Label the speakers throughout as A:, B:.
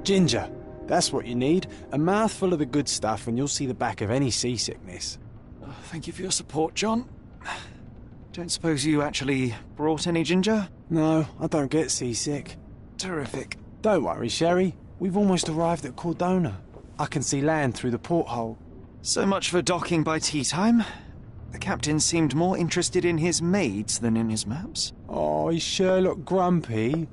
A: Ginger. That's what you need. A mouthful of the good stuff and you'll see the back of any seasickness.
B: Oh, thank you for your support, John. Don't suppose you actually brought any ginger?
A: No, I don't get seasick.
B: Terrific.
A: Don't worry, Sherry. We've almost arrived at Cordona. I can see land through the porthole.
B: So much for docking by tea time. The captain seemed more interested in his maids than in his maps.
A: Oh, is Sherlock grumpy?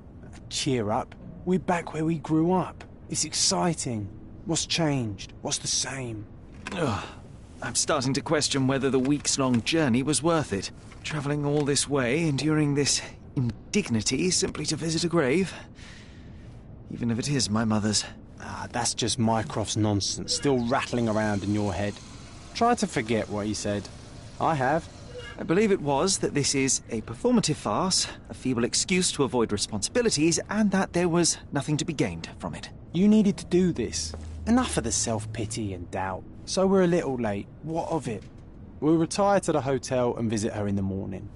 A: Cheer up. We're back where we grew up. It's exciting. What's changed? What's the same?
B: Ugh. I'm starting to question whether the weeks-long journey was worth it. Travelling all this way, enduring this indignity simply to visit a grave. Even if it is my mother's.
A: Ah, that's just Mycroft's nonsense, still rattling around in your head. Try to forget what he said. I have.
B: I believe it was that this is a performative farce, a feeble excuse to avoid responsibilities, and that there was nothing to be gained from it.
A: You needed to do this. Enough of the self-pity and doubt. So we're a little late. What of it? We'll retire to the hotel and visit her in the morning.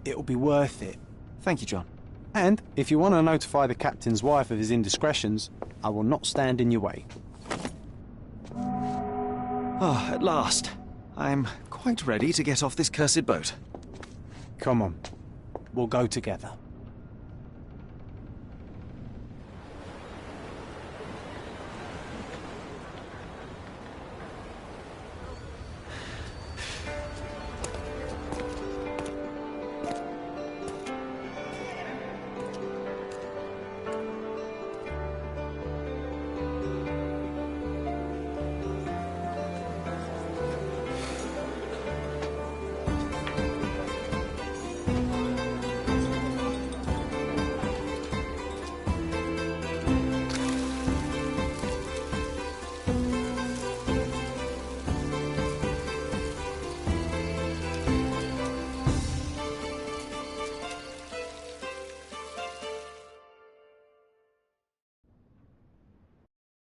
A: It'll be worth it.
B: Thank you, John.
A: And if you want to notify the captain's wife of his indiscretions, I will not stand in your way.
B: Ah, at last. I'm quite ready to get off this cursed boat.
A: Come on. We'll go together.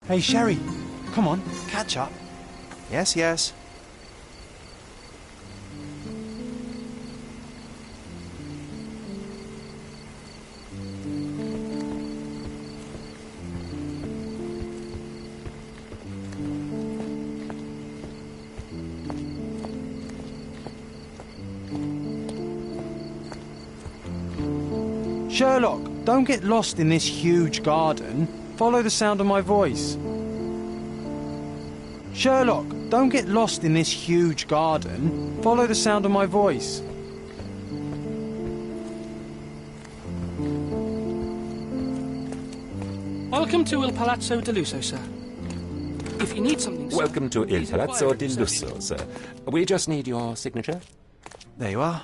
A: Hey, Sherry, come on, catch up.
B: Yes, yes.
A: Sherlock, don't get lost in this huge garden. Follow the sound of my voice. Sherlock, don't get lost in this huge garden. Follow the sound of my voice.
C: Welcome to Il Palazzo di Lusso, sir. If you need something, sir,
D: Welcome to Il
C: please
D: Palazzo
C: inquire
D: di
C: at reception.
D: Lusso, sir. We just need your signature.
B: There you are.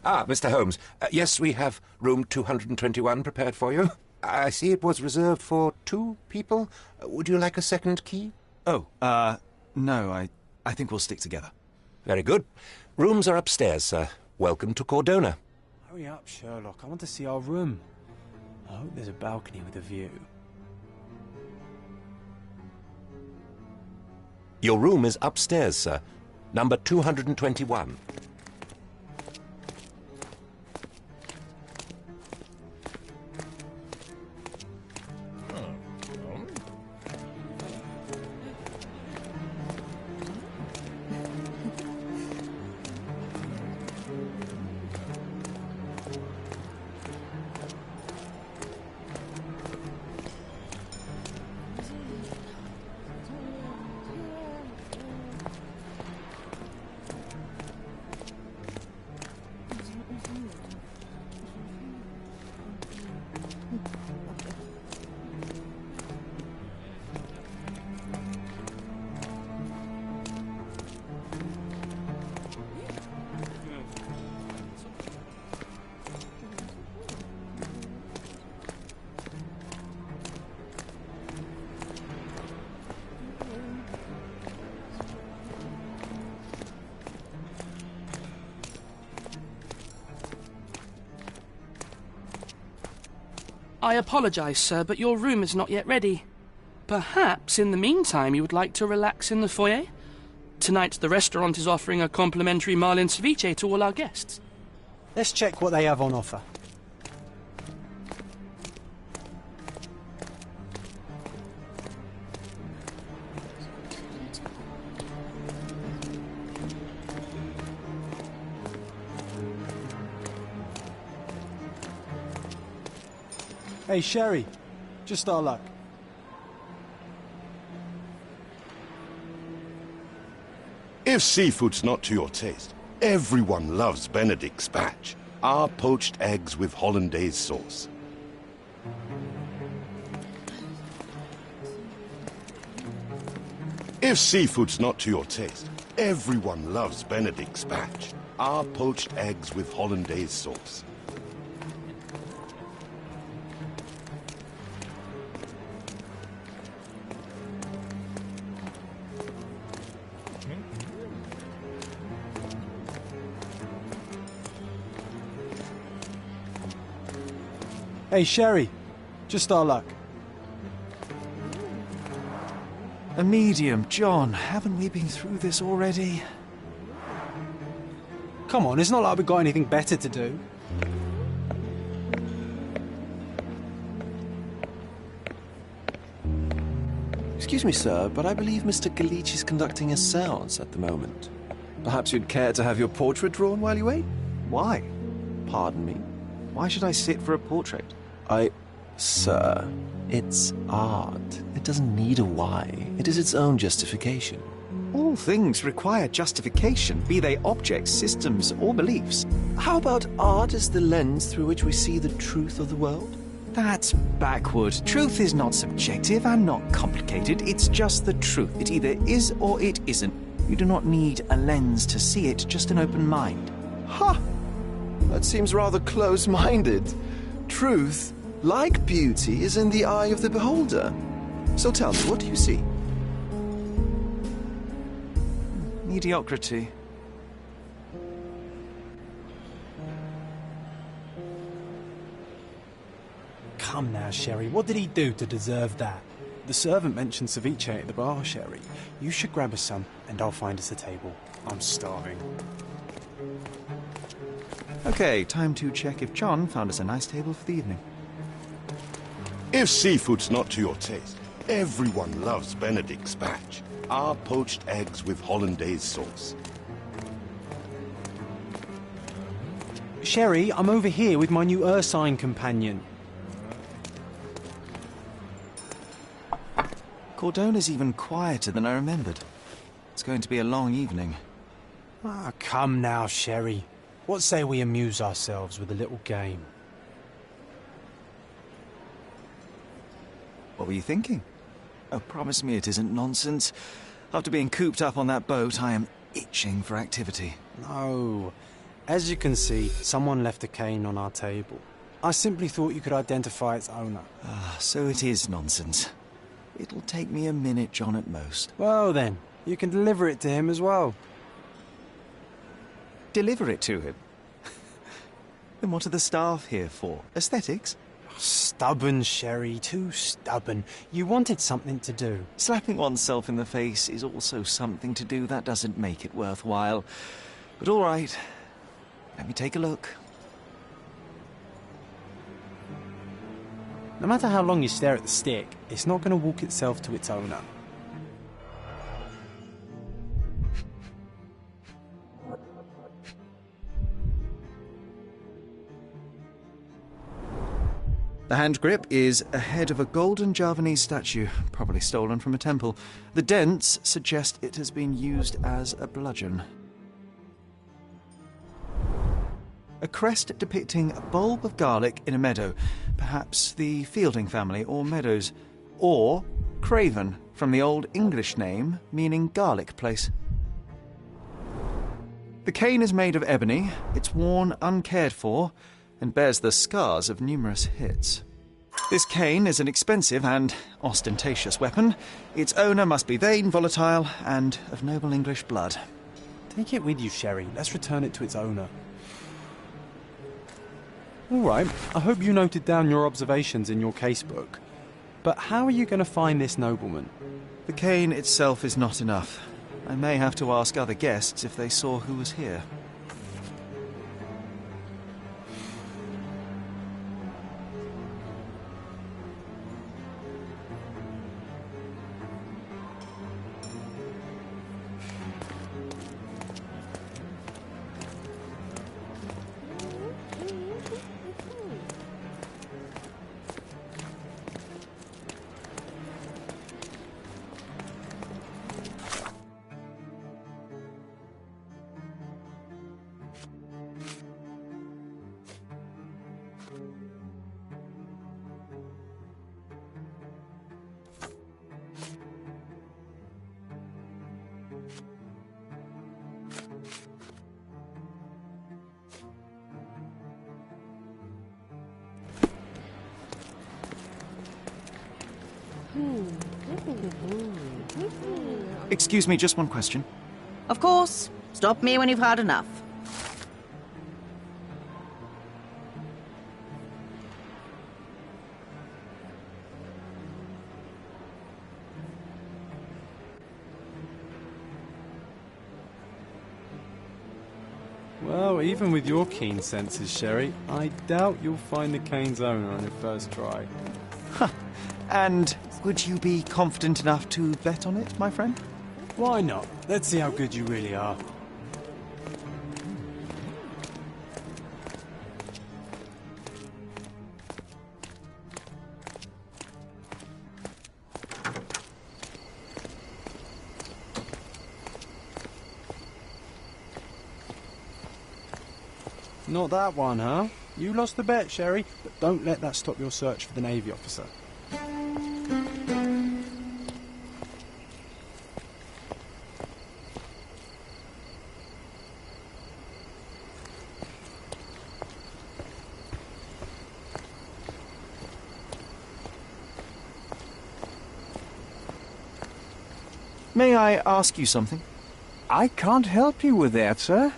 D: Ah, Mr. Holmes. Yes, we have room 221 prepared for you. I see it was reserved for 2 people. Would you like a second key?
B: Oh, no, I think we'll stick together.
D: Very good. Rooms are upstairs, sir. Welcome to Cordona.
A: Hurry up, Sherlock. I want to see our room. I hope there's a balcony with a view.
D: Your room is upstairs, sir. Number 221.
C: I apologise, sir, but your room is not yet ready. Perhaps, in the meantime, you would like to relax in the foyer? Tonight, the restaurant is offering a complimentary marlin ceviche to all our guests.
A: Let's check what they have on offer. Hey, Sherry. Just our luck.
E: If seafood's not to your taste, everyone loves Benedict spatch, our poached eggs with hollandaise sauce. If seafood's not to your taste, everyone loves Benedict spatch, our poached eggs with hollandaise sauce.
A: Hey, Sherry. Just our luck.
B: A medium, John. Haven't we been through this already?
A: Come on, it's not like we've got anything better to do.
F: Excuse me, sir, but I believe Mr. Galich is conducting a séance at the moment. Perhaps you'd care to have your portrait drawn while you wait?
B: Why?
F: Pardon me?
B: Why should I sit for a portrait?
F: Sir, it's art. It doesn't need a why. It is its own justification.
B: All things require justification, be they objects, systems, or beliefs.
F: How about art as the lens through which we see the truth of the world?
B: That's backward. Truth is not subjective and not complicated. It's just the truth. It either is or it isn't. You do not need a lens to see it, just an open mind.
F: Ha! That seems rather close-minded. Truth, like beauty, is in the eye of the beholder. So tell me, what do you see?
B: Mediocrity.
A: Come now, Sherry. What did he do to deserve that? The servant mentioned ceviche at the bar, Sherry. You should grab us some, and I'll find us a table. I'm starving.
B: Okay, time to check if John found us a nice table for the evening.
E: If seafood's not to your taste, everyone loves Benedict spatch, our poached eggs with hollandaise sauce.
A: Sherry, I'm over here with my new Ursine companion.
B: Cordona's even quieter than I remembered. It's going to be a long evening.
A: Ah, come now, Sherry. What say we amuse ourselves with a little game?
B: What were you thinking? Oh, promise me it isn't nonsense. After being cooped up on that boat, I am itching for activity.
A: No. As you can see, someone left a cane on our table. I simply thought you could identify its owner.
B: Ah, so it is nonsense. It'll take me a minute, John, at most.
A: Well then, you can deliver it to him as well.
B: Deliver it to him? Then what are the staff here for? Aesthetics?
A: Stubborn, Sherry, too stubborn. You wanted something to do.
B: Slapping oneself in the face is also something to do. That doesn't make it worthwhile. But all right, let me take a look.
A: No matter how long you stare at the stick, it's not going to walk itself to its owner.
B: The hand grip is a head of a golden Javanese statue, probably stolen from a temple. The dents suggest it has been used as a bludgeon. A crest depicting a bulb of garlic in a meadow, perhaps the Fielding family or Meadows, or Craven, from the Old English name meaning garlic place. The cane is made of ebony, it's worn uncared for, and bears the scars of numerous hits. This cane is an expensive and ostentatious weapon. Its owner must be vain, volatile, and of noble English blood.
A: Take it with you, Sherry. Let's return it to its owner. All right, I hope you noted down your observations in your casebook. But how are you going to find this nobleman?
B: The cane itself is not enough. I may have to ask other guests if they saw who was here. Excuse me, just one question.
G: Of course. Stop me when you've had enough.
A: Well, even with your keen senses, Sherry, I doubt you'll find the cane's owner on your first try.
B: And would you be confident enough to bet on it, my friend?
A: Why not? Let's see how good you really are. Not that one, huh? You lost the bet, Sherry, but don't let that stop your search for the Navy officer.
B: May I ask you something?
H: I can't help you with that, sir.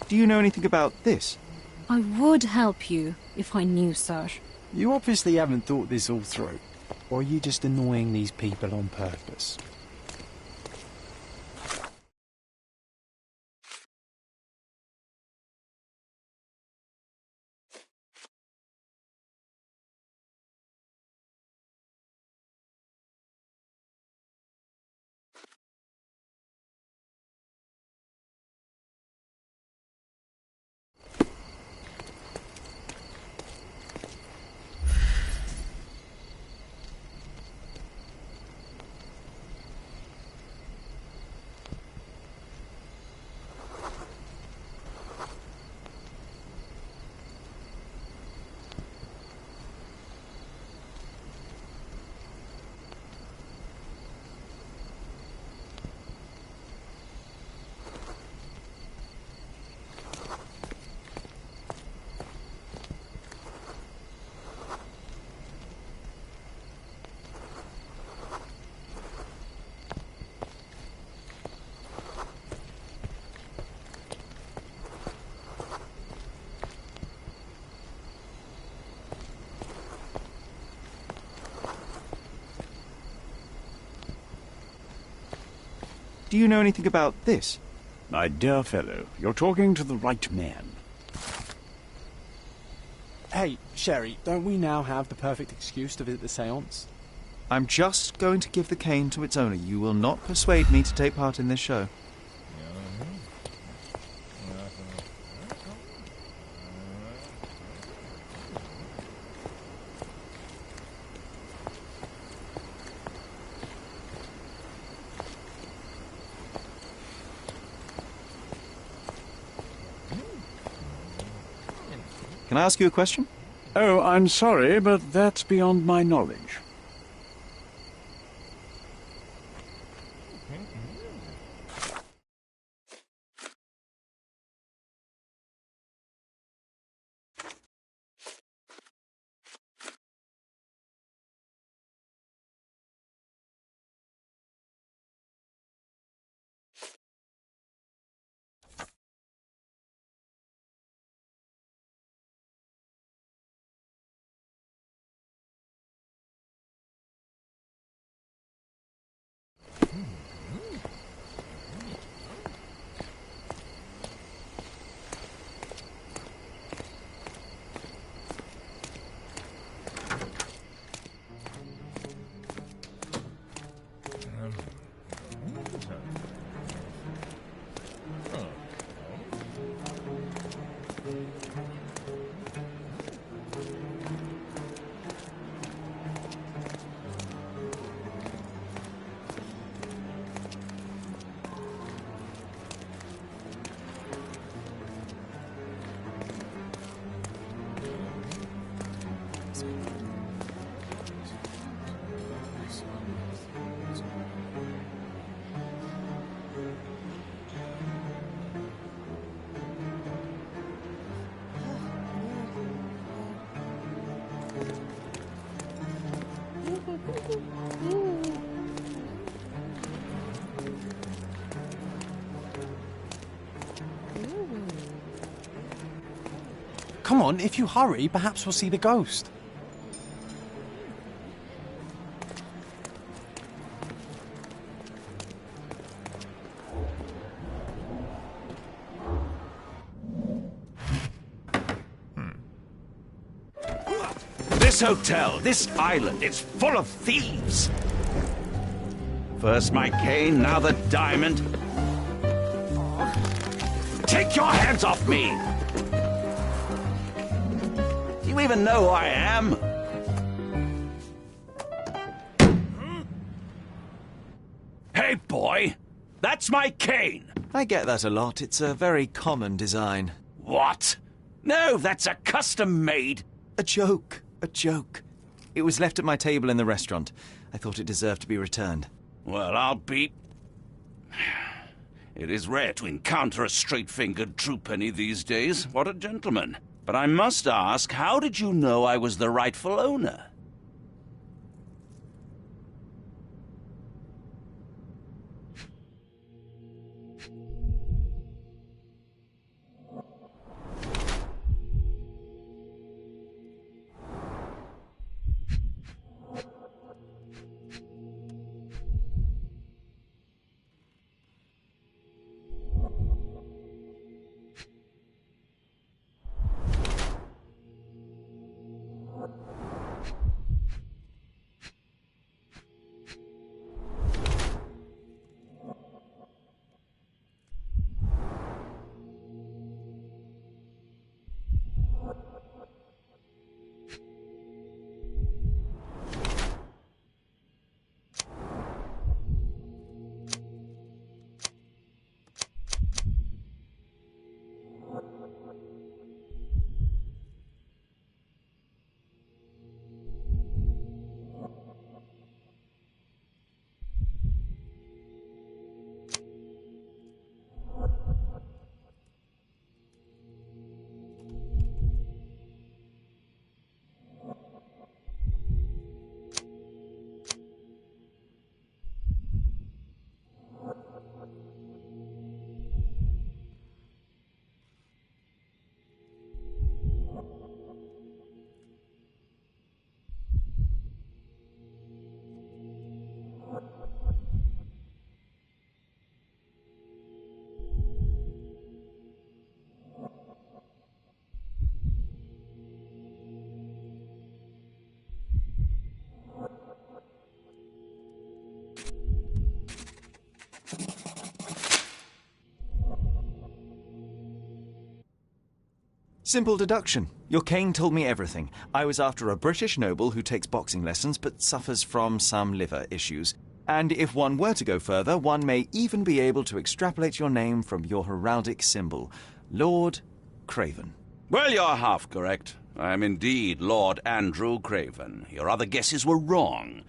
B: Do you know anything about this?
I: I would help you if I knew, sir.
A: You obviously haven't thought this all through. Or are you just annoying these people on purpose?
B: Do you know anything about this?
H: My dear fellow, you're talking to the right man.
A: Hey, Sherry, don't we now have the perfect excuse to visit the seance?
B: I'm just going to give the cane to its owner. You will not persuade me to take part in this show. Can I ask you a question?
H: Oh, I'm sorry, but that's beyond my knowledge.
A: Come on, if you hurry, perhaps we'll see the ghost.
J: This hotel, this island, it's full of thieves. First my cane, now the diamond. Take your hands off me! Do you even know who I am? Hey, boy! That's my cane!
B: I get that a lot. It's a very common design.
J: What? No, that's a custom-made...
B: A joke. A joke. It was left at my table in the restaurant. I thought it deserved to be returned.
J: Well, I'll be... It is rare to encounter a straight-fingered true penny these days. What a gentleman. But I must ask, how did you know I was the rightful owner?
B: Simple deduction. Your cane told me everything. I was after a British noble who takes boxing lessons but suffers from some liver issues. And if one were to go further, one may even be able to extrapolate your name from your heraldic symbol, Lord Craven.
J: Well, you're half correct. I am indeed Lord Andrew Craven. Your other guesses were wrong.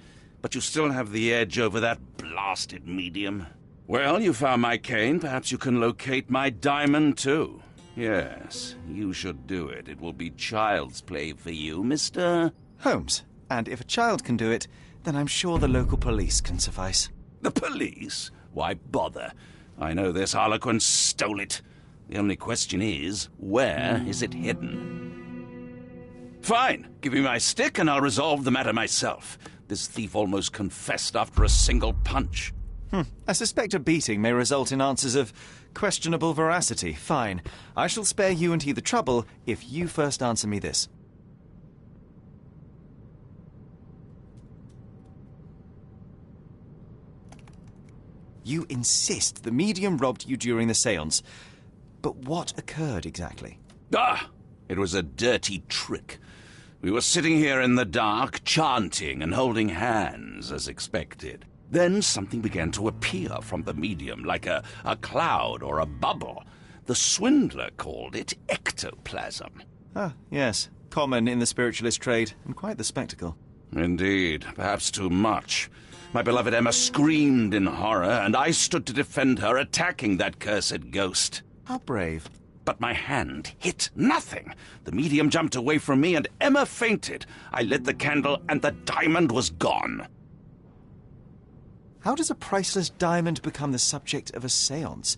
J: But you still have the edge over that blasted medium. Well, you found my cane. Perhaps you can locate my diamond, too. Yes, you should do it. It will be child's play for you, Mr.
B: Holmes. And if a child can do it, then I'm sure the local police can suffice.
J: The police? Why bother? I know this harlequin stole it. The only question is, where is it hidden? Fine. Give me my stick and I'll resolve the matter myself. This thief almost confessed after a single punch.
B: I suspect a beating may result in answers of questionable veracity. Fine. I shall spare you and he the trouble if you first answer me this. You insist the medium robbed you during the séance. But what occurred exactly?
J: It was a dirty trick. We were sitting here in the dark, chanting and holding hands, as expected. Then something began to appear from the medium, like a cloud or a bubble. The swindler called it ectoplasm.
B: Ah, yes. Common in the spiritualist trade, and quite the spectacle.
J: Indeed, perhaps too much. My beloved Emma screamed in horror, and I stood to defend her, attacking that cursed ghost.
B: How brave.
J: But my hand hit nothing. The medium jumped away from me, and Emma fainted. I lit the candle, and the diamond was gone.
B: How does a priceless diamond become the subject of a séance?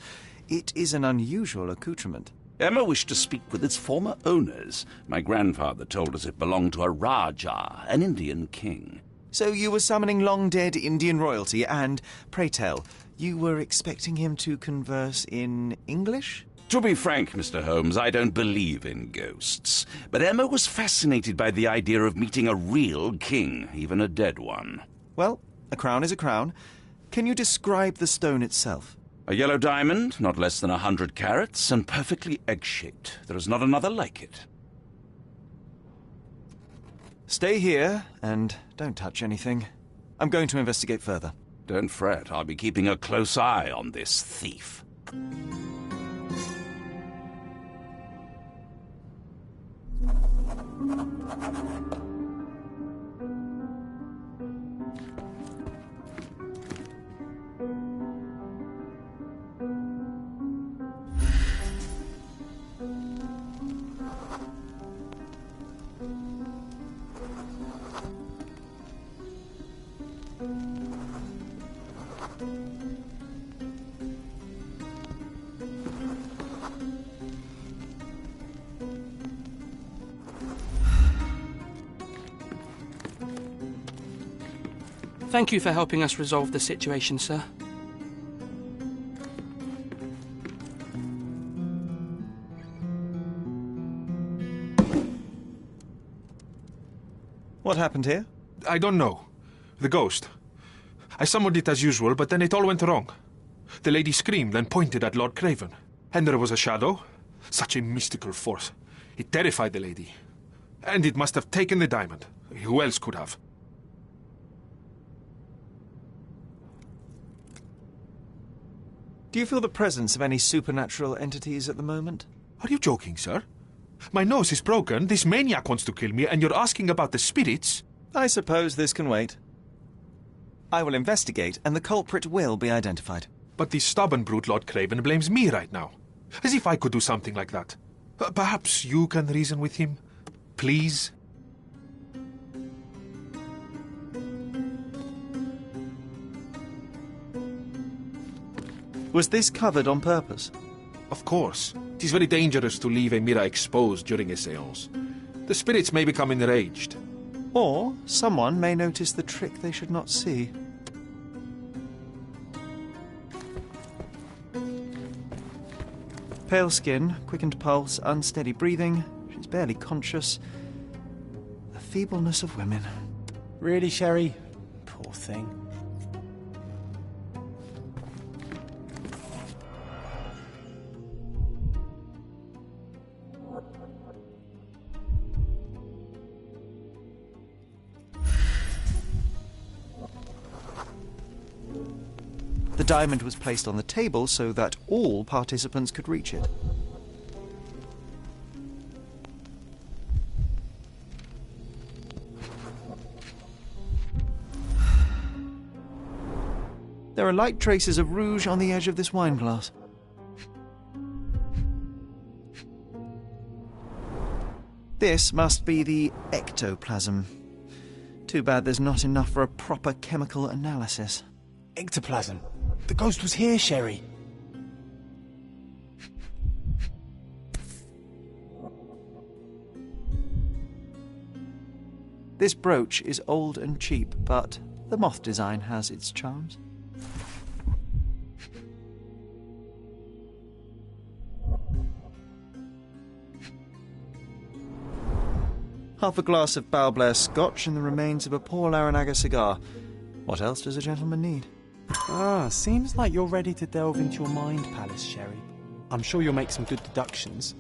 B: It is an unusual accoutrement.
J: Emma wished to speak with its former owners. My grandfather told us it belonged to a Rajah, an Indian king.
B: So you were summoning long-dead Indian royalty, and, pray tell, you were expecting him to converse in English?
J: To be frank, Mr. Holmes, I don't believe in ghosts. But Emma was fascinated by the idea of meeting a real king, even a dead one.
B: Well, a crown is a crown. Can you describe the stone itself?
J: A yellow diamond, not less than 100 carats, and perfectly egg-shaped. There is not another like it.
B: Stay here, and don't touch anything. I'm going to investigate further.
J: Don't fret, I'll be keeping a close eye on this thief.
C: Thank you for helping us resolve the situation, sir.
B: What happened here?
K: I don't know. The ghost. I summoned it as usual, but then it all went wrong. The lady screamed and pointed at Lord Craven. And there was a shadow. Such a mystical force. It terrified the lady. And it must have taken the diamond. Who else could have?
B: Do you feel the presence of any supernatural entities at the moment?
K: Are you joking, sir? My nose is broken, this maniac wants to kill me, and you're asking about the spirits?
B: I suppose this can wait. I will investigate, and the culprit will be identified.
K: But the stubborn brute Lord Craven blames me right now. As if I could do something like that. Perhaps you can reason with him? Please?
B: Was this covered on purpose?
K: Of course. It is very dangerous to leave a mirror exposed during a séance. The spirits may become enraged.
B: Or someone may notice the trick they should not see. Pale skin, quickened pulse, unsteady breathing. She's barely conscious. The feebleness of women.
A: Really, Sherry? Poor thing.
B: The diamond was placed on the table so that all participants could reach it. There are light traces of rouge on the edge of this wine glass. This must be the ectoplasm. Too bad there's not enough for a proper chemical analysis.
A: Ectoplasm? The ghost was here, Sherry.
B: This brooch is old and cheap, but the moth design has its charms. Half a glass of Balblair Scotch and the remains of a poor Laranaga cigar. What else does a gentleman need?
A: Ah, seems like you're ready to delve into your mind palace, Sherry. I'm sure you'll make some good deductions.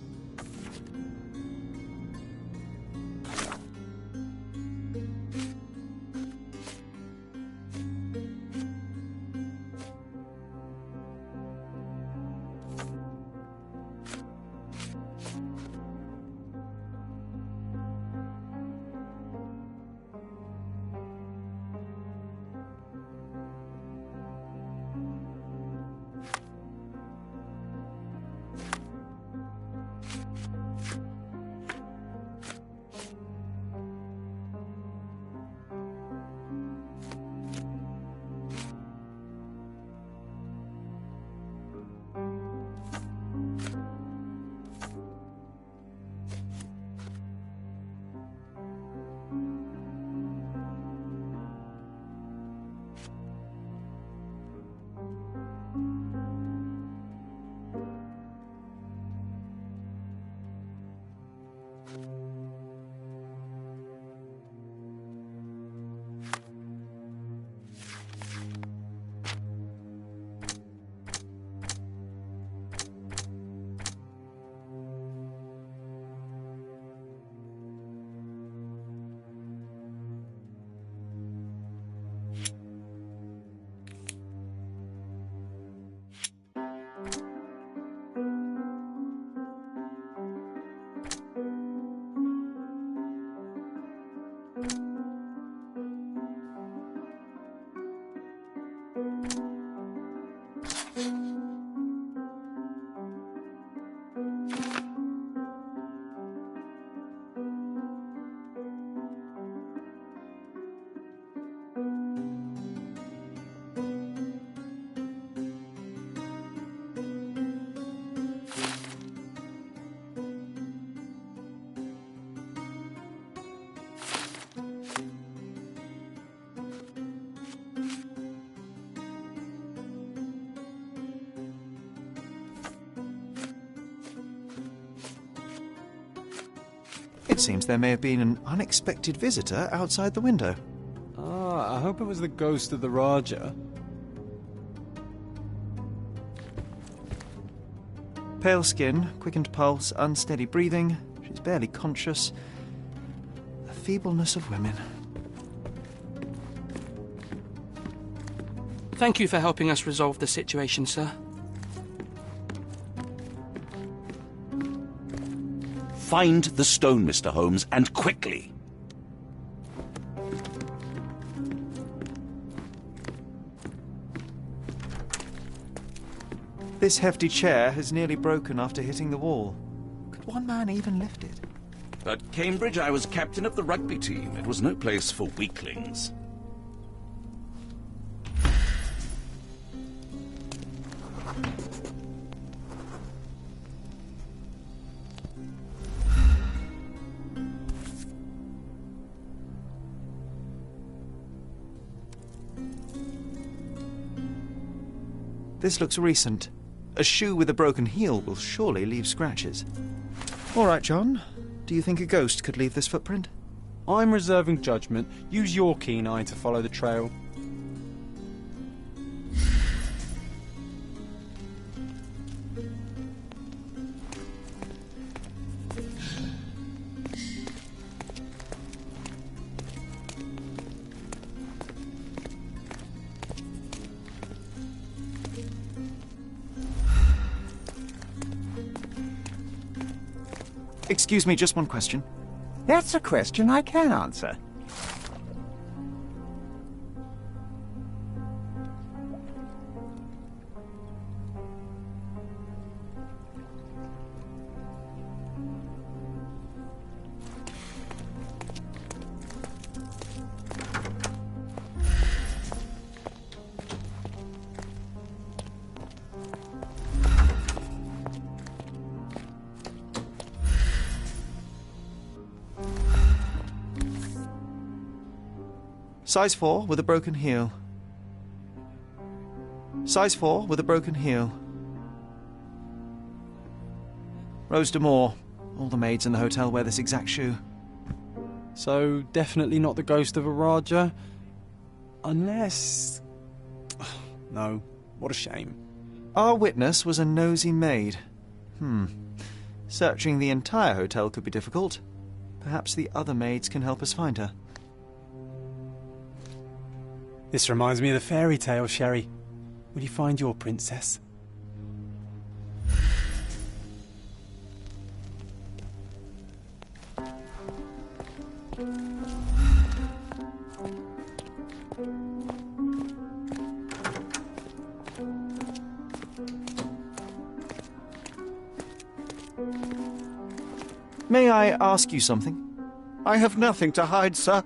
B: It seems there may have been an unexpected visitor outside the window.
A: Ah, I hope it was the ghost of the Raja.
B: Pale skin, quickened pulse, unsteady breathing. She's barely conscious. The feebleness of women.
C: Thank you for helping us resolve the situation, sir.
J: Find the stone, Mr. Holmes, and quickly.
B: This hefty chair has nearly broken after hitting the wall. Could one man even lift it?
J: At Cambridge, I was captain of the rugby team. It was no place for weaklings.
B: This looks recent. A shoe with a broken heel will surely leave scratches. All right, John. Do you think a ghost could leave this footprint?
A: I'm reserving judgment. Use your keen eye to follow the trail.
B: Excuse me, just one question.
L: That's a question I can answer.
B: Size 4 with a broken heel. Size 4 with a broken heel. Rose de Moore. All the maids in the hotel wear this exact shoe.
A: So, definitely not the ghost of a Raja? Unless... No, what a shame.
B: Our witness was a nosy maid. Searching the entire hotel could be difficult. Perhaps the other maids can help us find her.
A: This reminds me of the fairy tale, Sherry. Will you find your princess?
B: May I ask you something?
H: I have nothing to hide, sir,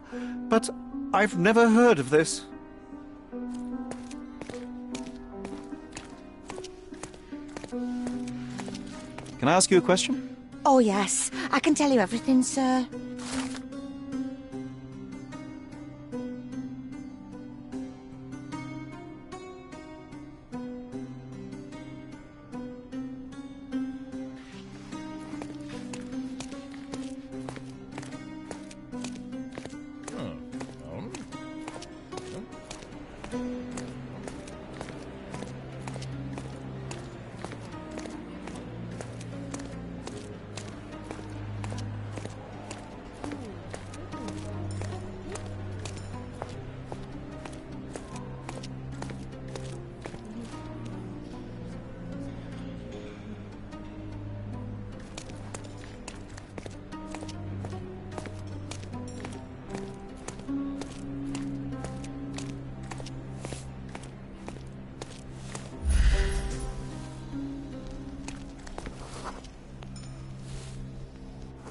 H: but I've never heard of this.
B: Can I ask you a question?
G: Oh, yes. I can tell you everything, sir.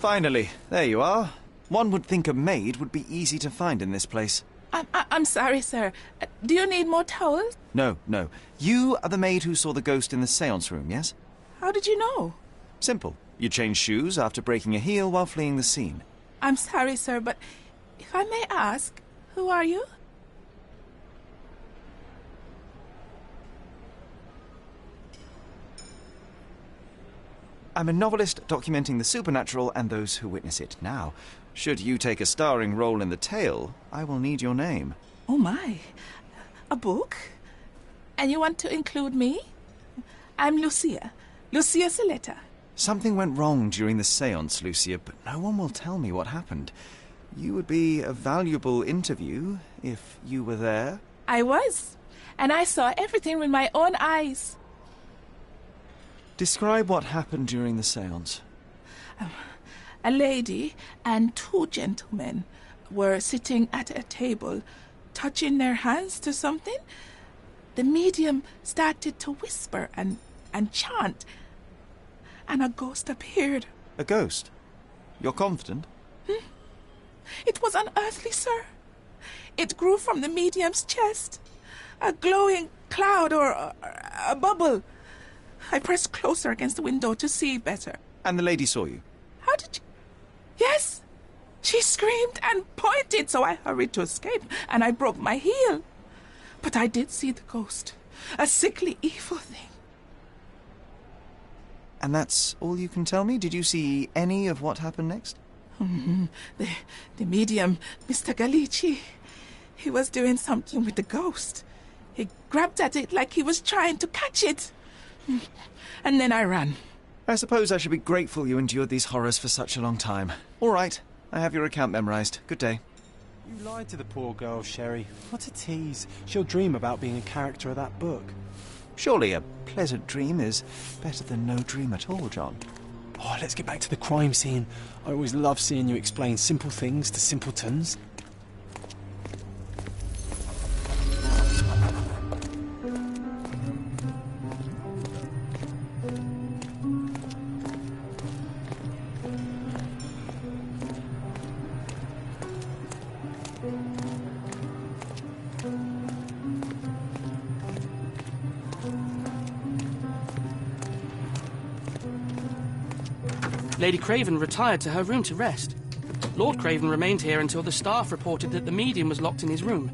B: Finally, there you are. One would think a maid would be easy to find in this place.
M: I'm sorry, sir. Do you need more towels?
B: No. You are the maid who saw the ghost in the séance room, yes?
M: How did you know?
B: Simple. You changed shoes after breaking a heel while fleeing the scene.
M: I'm sorry, sir, but if I may ask, who are you?
B: I'm a novelist documenting the supernatural and those who witness it. Now, should you take a starring role in the tale, I will need your name.
M: Oh my. A book? And you want to include me? I'm Lucia. Lucia Saletta.
B: Something went wrong during the séance, Lucia, but no one will tell me what happened. You would be a valuable interview if you were there.
M: I was. And I saw everything with my own eyes.
B: Describe what happened during the séance.
M: A lady and two gentlemen were sitting at a table, touching their hands to something. The medium started to whisper and chant, and a ghost appeared.
B: A ghost? You're confident?
M: It was unearthly, sir. It grew from the medium's chest. A glowing cloud or a bubble. I pressed closer against the window to see better.
B: And the lady saw you?
M: How did you... Yes! She screamed and pointed, so I hurried to escape, and I broke my heel. But I did see the ghost. A sickly, evil thing.
B: And that's all you can tell me? Did you see any of what happened next?
M: The medium, Mr. Gallici, he was doing something with the ghost. He grabbed at it like he was trying to catch it. And then I ran.
B: I suppose I should be grateful you endured these horrors for such a long time. All right, I have your account memorized. Good day.
A: You lied to the poor girl, Sherry. What a tease. She'll dream about being a character of that book.
B: Surely a pleasant dream is better than no dream at all, John.
A: Oh, let's get back to the crime scene. I always love seeing you explain simple things to simpletons.
C: Lady Craven retired to her room to rest. Lord Craven remained here until the staff reported that the medium was locked in his room.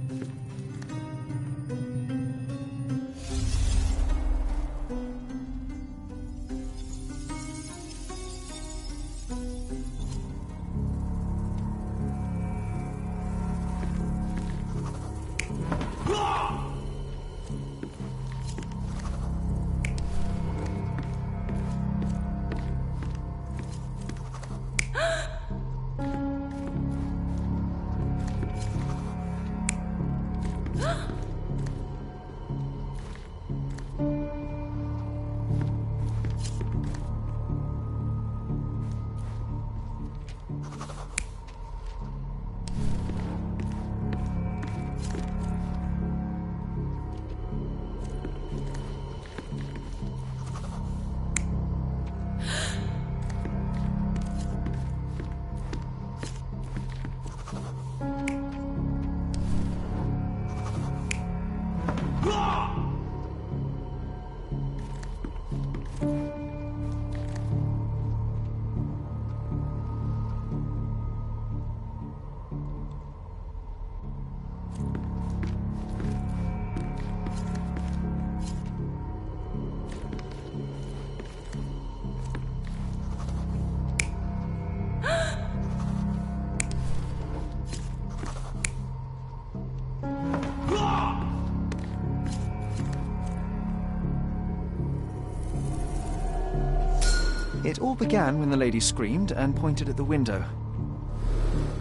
B: It all began when the lady screamed and pointed at the window.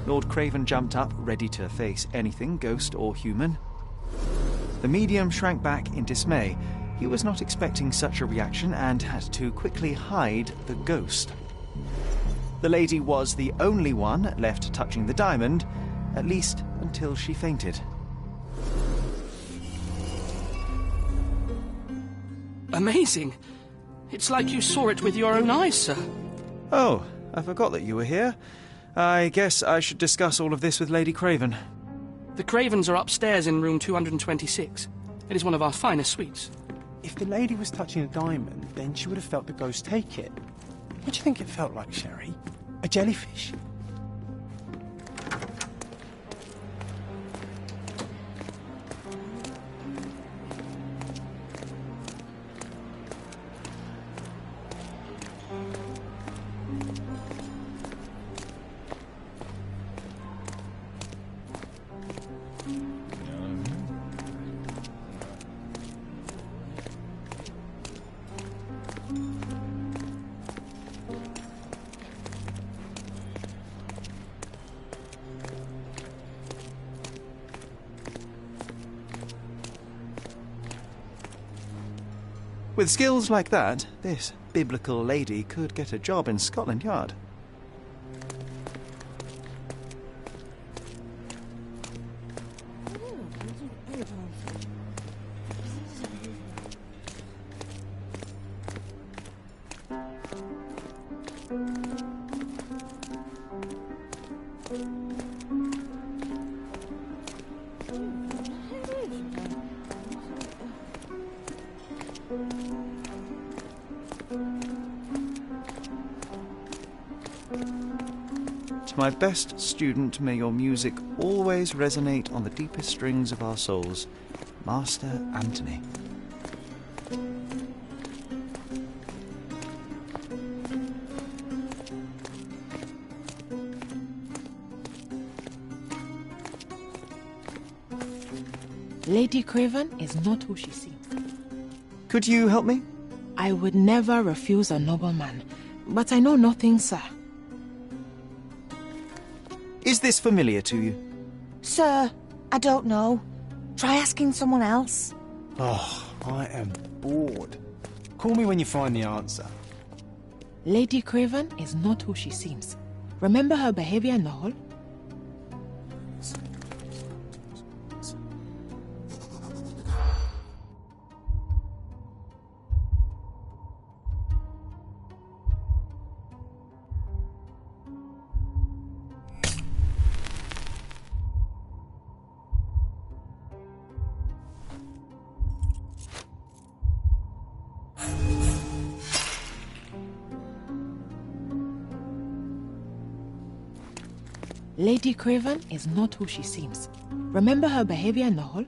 B: Lord Craven jumped up, ready to face anything, ghost or human. The medium shrank back in dismay. He was not expecting such a reaction and had to quickly hide the ghost. The lady was the only one left touching the diamond, at least until she fainted.
C: Amazing. It's like you saw it with your own eyes, sir.
B: Oh, I forgot that you were here. I guess I should discuss all of this with Lady Craven.
C: The Cravens are upstairs in room 226. It is one of our finest suites.
A: If the lady was touching a diamond, then she would have felt the ghost take it. What do you think it felt like, Sherry? A jellyfish?
B: With skills like that, this biblical lady could get a job in Scotland Yard. To my best student, may your music always resonate on the deepest strings of our souls. Master Anthony.
N: Lady Craven is not who she seems.
B: Could you help me?
N: I would never refuse a nobleman, but I know nothing, sir.
B: Is this familiar to you?
G: Sir, I don't know. Try asking someone else.
A: Oh, I am bored. Call me when you find the answer.
N: Lady Craven is not who she seems. Remember her behavior in the hall? Lady Craven is not who she seems. Remember her behavior in the hall?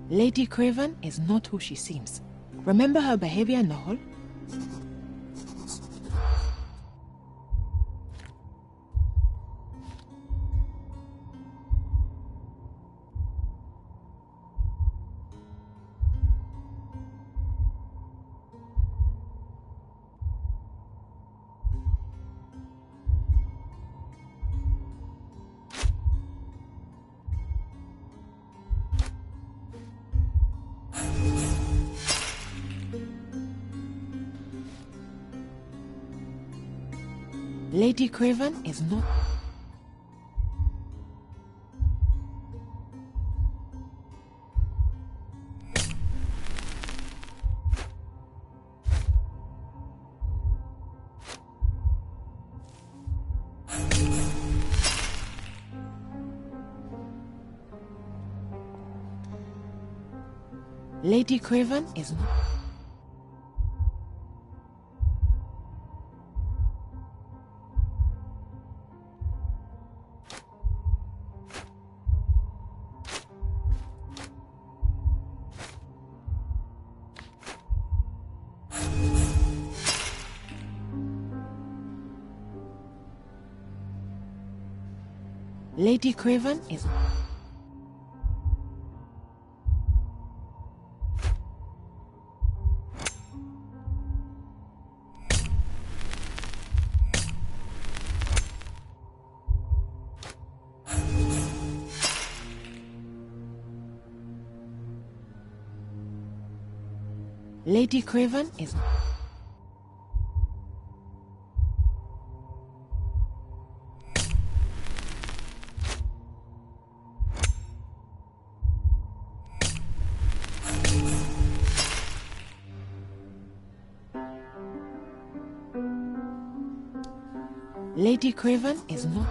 N: Lady Craven is not who she seems. Remember her behavior in the hall? Lady Craven is not... Lady Craven is not... Lady Craven is... Lady Craven is... Lady Craven is not...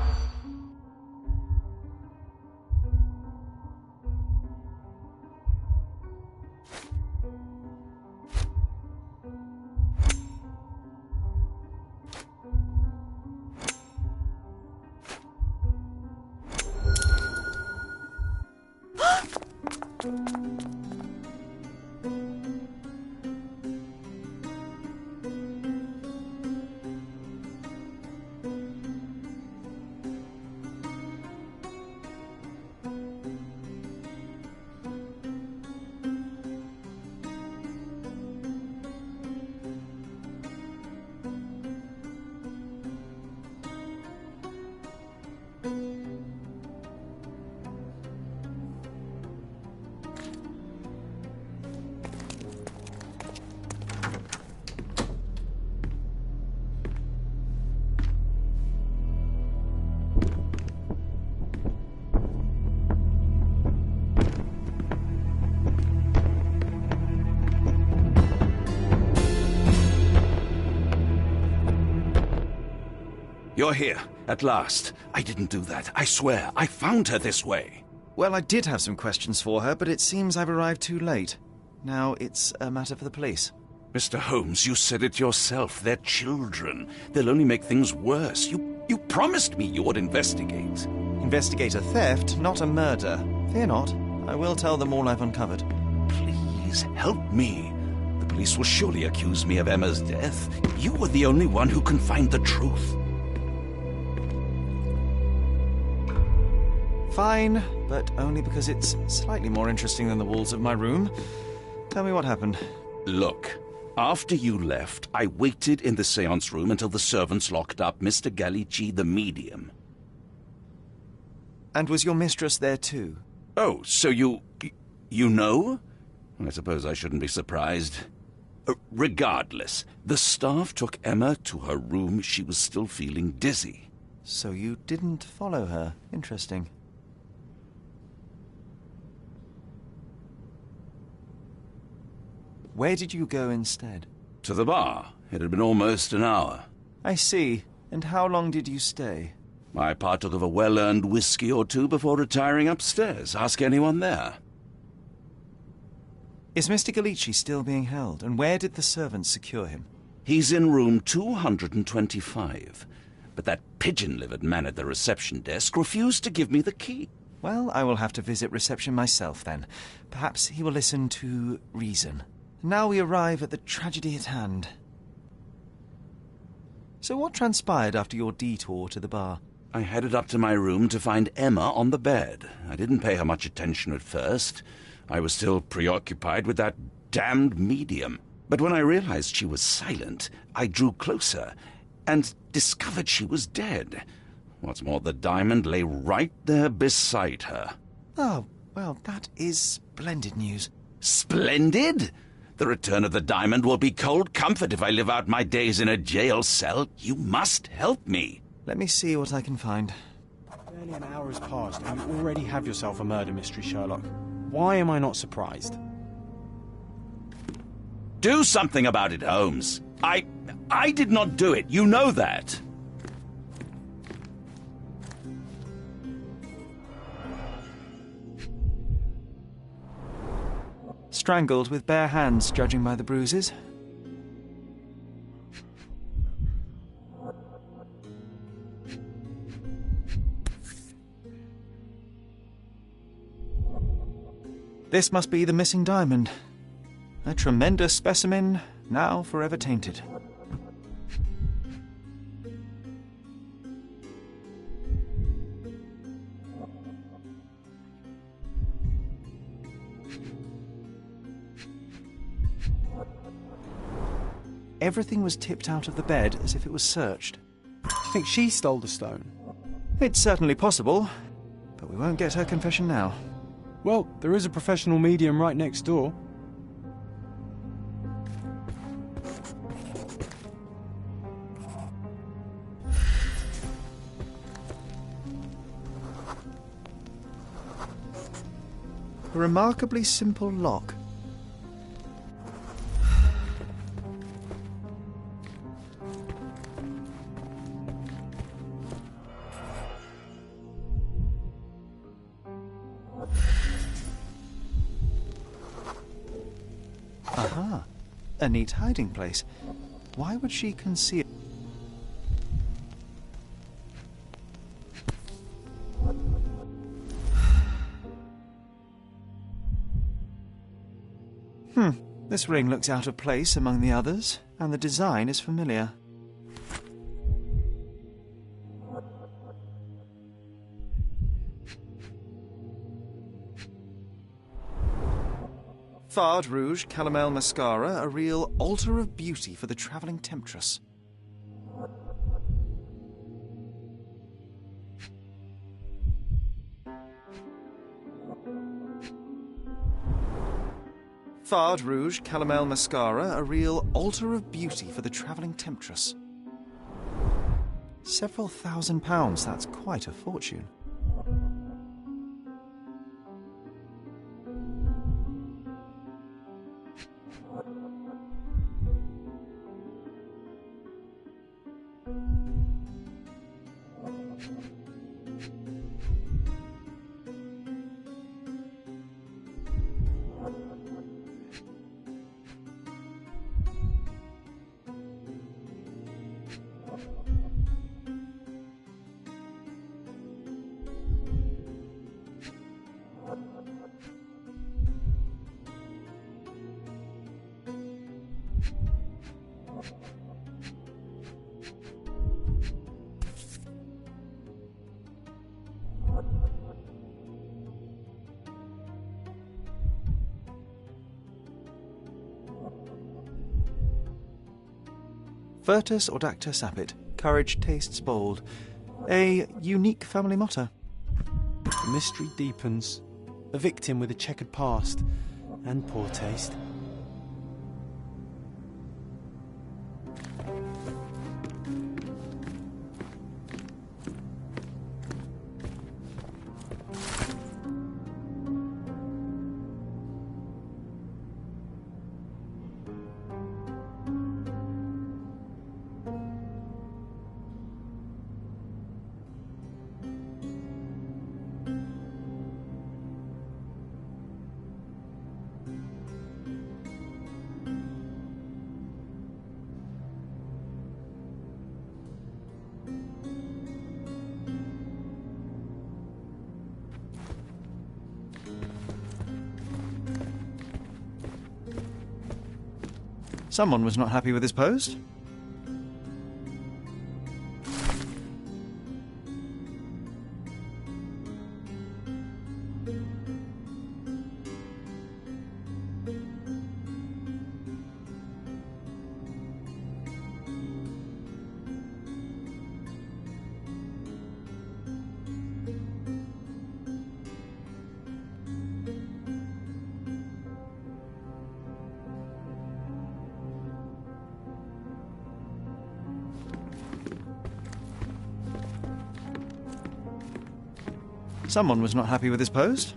J: you're here, at last. I didn't do that, I swear. I found her this way.
B: Well, I did have some questions for her, but it seems I've arrived too late. Now it's a matter for the police.
J: Mr. Holmes, you said it yourself. They're children. They'll only make things worse. You promised me you would investigate.
B: Investigate a theft, not a murder. Fear not. I will tell them all I've uncovered.
J: Please, help me. The police will surely accuse me of Emma's death. You are the only one who can find the truth.
B: Fine, but only because it's slightly more interesting than the walls of my room. Tell me what happened.
J: Look, after you left, I waited in the seance room until the servants locked up Mr. Gallici, the medium.
B: And was your mistress there too?
J: Oh, so you know? I suppose I shouldn't be surprised. Regardless, the staff took Emma to her room. She was still feeling dizzy.
B: So you didn't follow her. Interesting. Where did you go instead?
J: To the bar. It had been almost an hour.
B: I see. And how long did you stay?
J: I partook of a well-earned whiskey or two before retiring upstairs. Ask anyone there.
B: Is Mr. Gallici still being held? And where did the servants secure him?
J: He's in room 225. But that pigeon-livered man at the reception desk refused to give me the key.
B: Well, I will have to visit reception myself then. Perhaps he will listen to reason. Now we arrive at the tragedy at hand. So what transpired after your detour to the bar?
J: I headed up to my room to find Emma on the bed. I didn't pay her much attention at first. I was still preoccupied with that damned medium. But when I realized she was silent, I drew closer and discovered she was dead. What's more, the diamond lay right there beside her.
B: Oh, well, that is splendid news.
J: Splendid? The return of the diamond will be cold comfort if I live out my days in a jail cell. You must help me.
B: Let me see what I can find.
A: Barely an hour has passed and you already have yourself a murder mystery, Sherlock. Why am I not surprised?
J: Do something about it, Holmes. I did not do it. You know that.
B: Strangled with bare hands, judging by the bruises. This must be the missing diamond. A tremendous specimen, now forever tainted. Everything was tipped out of the bed as if it was searched.
A: You think she stole the stone?
B: It's certainly possible, but we won't get her confession now.
A: Well, there is a professional medium right next door.
B: A remarkably simple lock. Aha, a neat hiding place. Why would she conceal? This ring looks out of place among the others, and the design is familiar. Fard Rouge Calomel Mascara, a real altar of beauty for the travelling temptress. Fard Rouge Calomel Mascara, a real altar of beauty for the travelling temptress. Several £1,000, that's quite a fortune. Virtus audacta sapit. Courage tastes bold. A unique family motto.
A: The mystery deepens. A victim with a checkered past and poor taste.
B: Someone was not happy with his post. Someone was not happy with his post.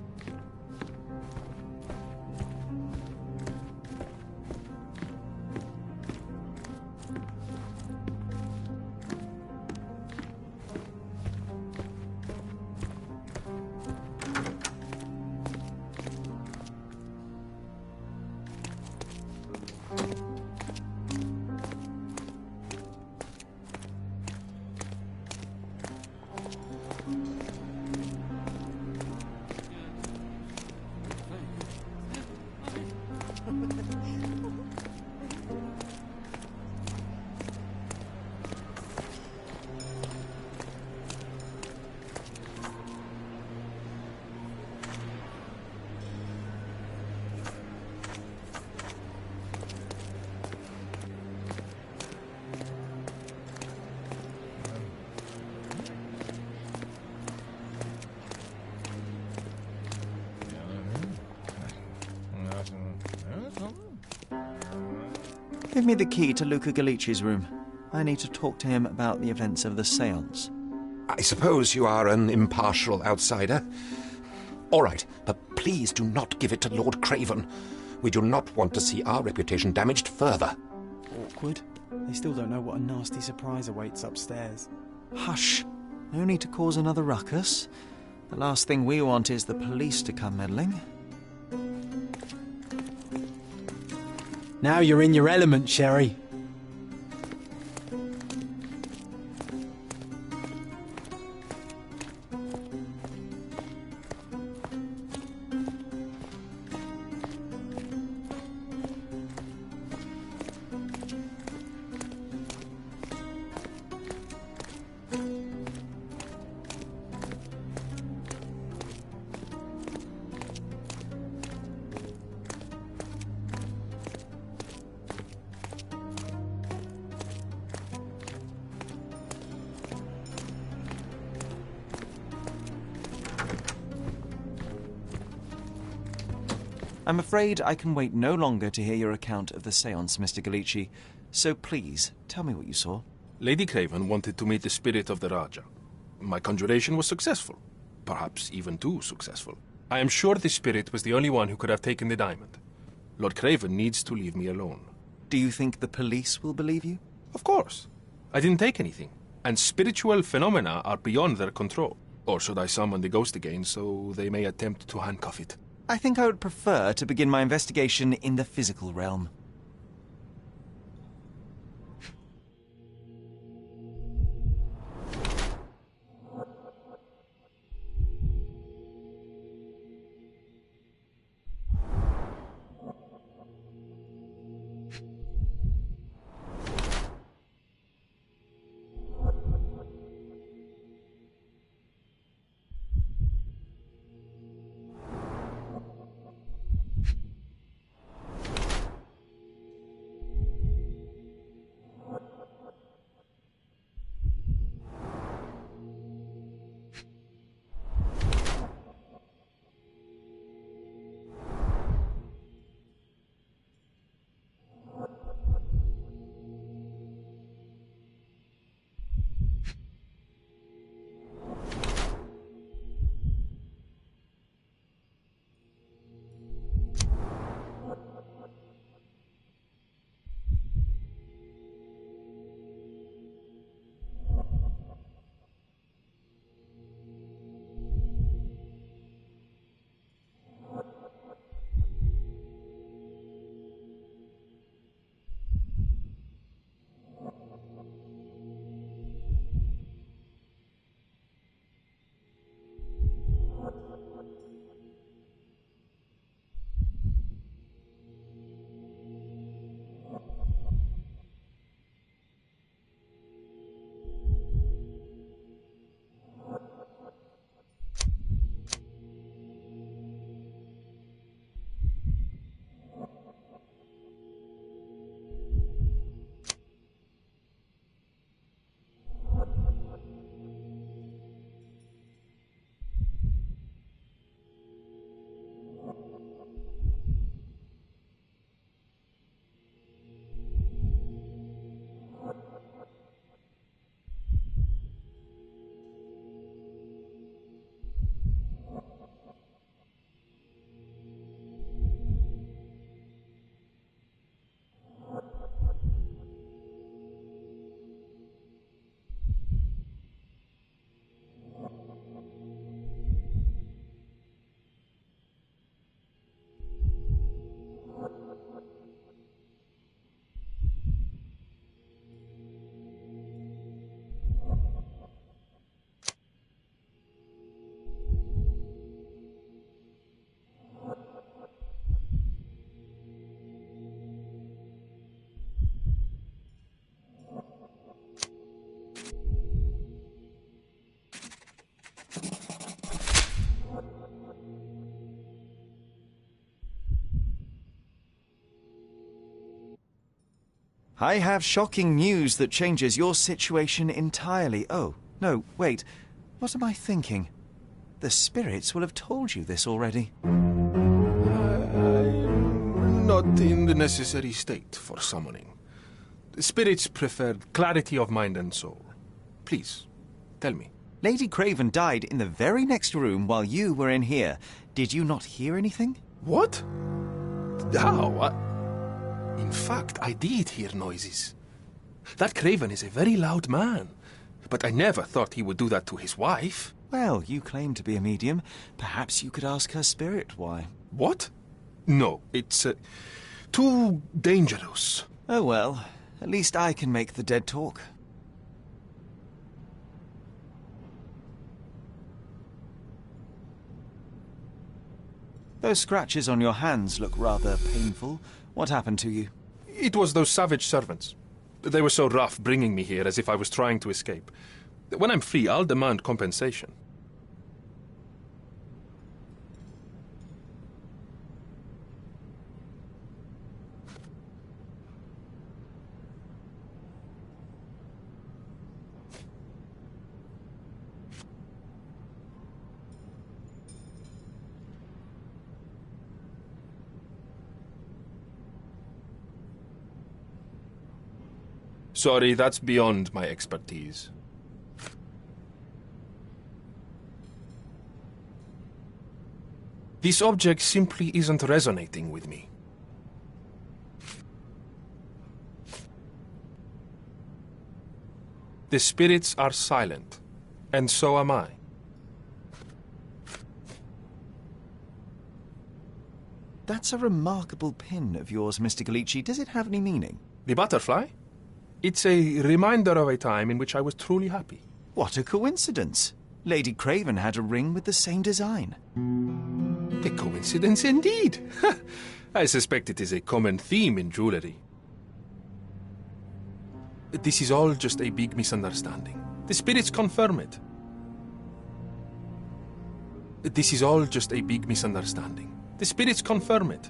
B: Give me the key to Luca Galici's room. I need to talk to him about the events of the séance.
D: I suppose you are an impartial outsider. All right, but please do not give it to Lord Craven. We do not want to see our reputation damaged further.
A: Awkward. They still don't know what a nasty surprise awaits upstairs.
B: Hush. No need to cause another ruckus. The last thing we want is the police to come meddling.
A: Now you're in your element, Sherry.
B: I'm afraid I can wait no longer to hear your account of the séance, Mr. Galici. So please, tell me what you saw.
K: Lady Craven wanted to meet the spirit of the Raja. My conjuration was successful. Perhaps even too successful. I am sure the spirit was the only one who could have taken the diamond. Lord Craven needs to leave me alone.
B: Do you think the police will believe you?
K: Of course. I didn't take anything. And spiritual phenomena are beyond their control. Or should I summon the ghost again so they may attempt to handcuff it?
B: I think I would prefer to begin my investigation in the physical realm. I have shocking news that changes your situation entirely. Oh, no, wait. What am I thinking? The spirits will have told you this already.
K: I'm not in the necessary state for summoning. The spirits preferred clarity of mind and soul. Please, tell me.
B: Lady Craven died in the very next room while you were in here. Did you not hear anything?
K: What? How? In fact, I did hear noises. That Craven is a very loud man, but I never thought he would do that to his wife.
B: Well, you claim to be a medium. Perhaps you could ask her spirit why.
K: What? No, it's too dangerous.
B: Oh well, at least I can make the dead talk. Those scratches on your hands look rather painful. What happened to you?
K: It was those savage servants. They were so rough bringing me here as if I was trying to escape. When I'm free, I'll demand compensation. Sorry, that's beyond my expertise. This object simply isn't resonating with me. The spirits are silent, and so am I.
B: That's a remarkable pin of yours, Mr. Galici. Does it have any meaning?
K: The butterfly? It's a reminder of a time in which I was truly happy.
B: What a coincidence. Lady Craven had a ring with the same design.
K: A coincidence indeed. I suspect it is a common theme in jewelry. This is all just a big misunderstanding. The spirits confirm it. This is all just a big misunderstanding. The spirits confirm it.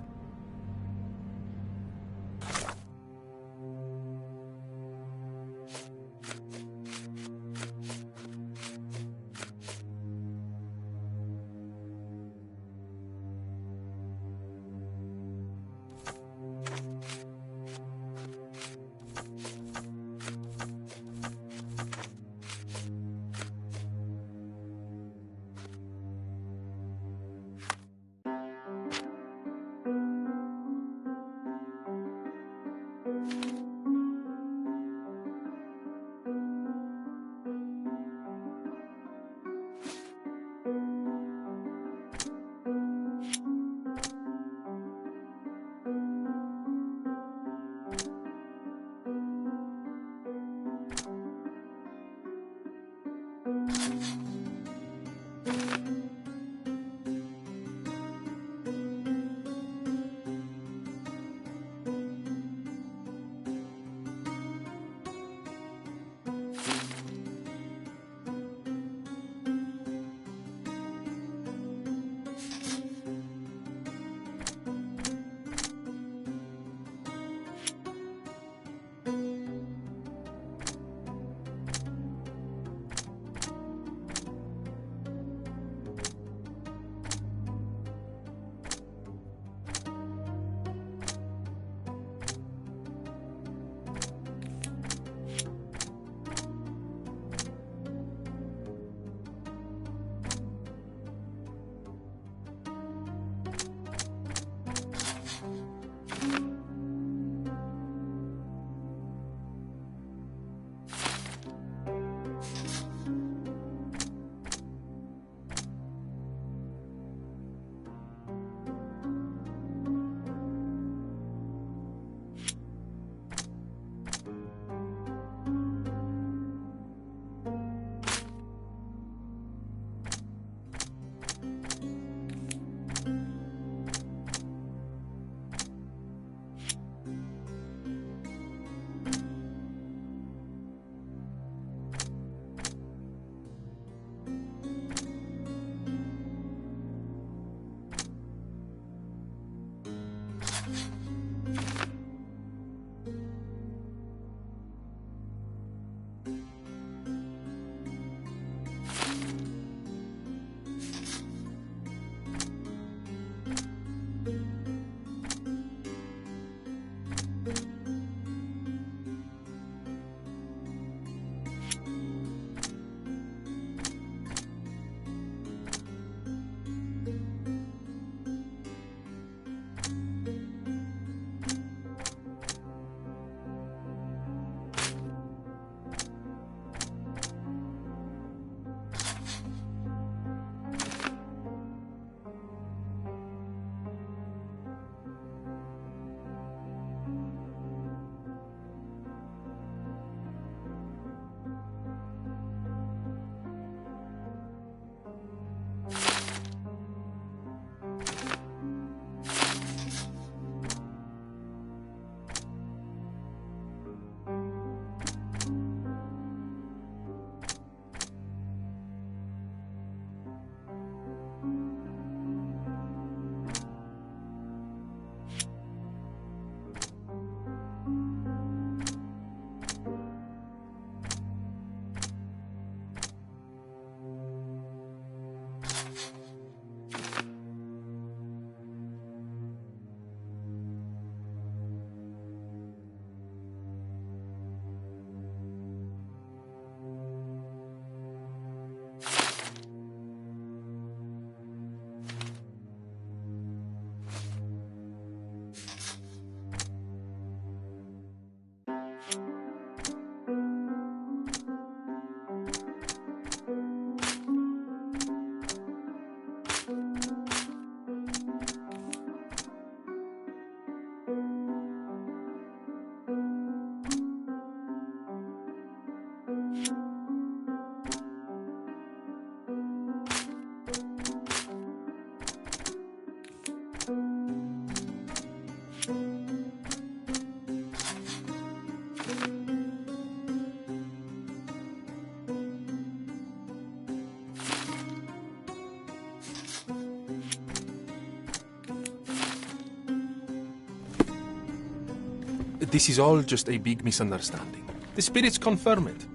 K: This is all just a big misunderstanding. The spirits confirm it.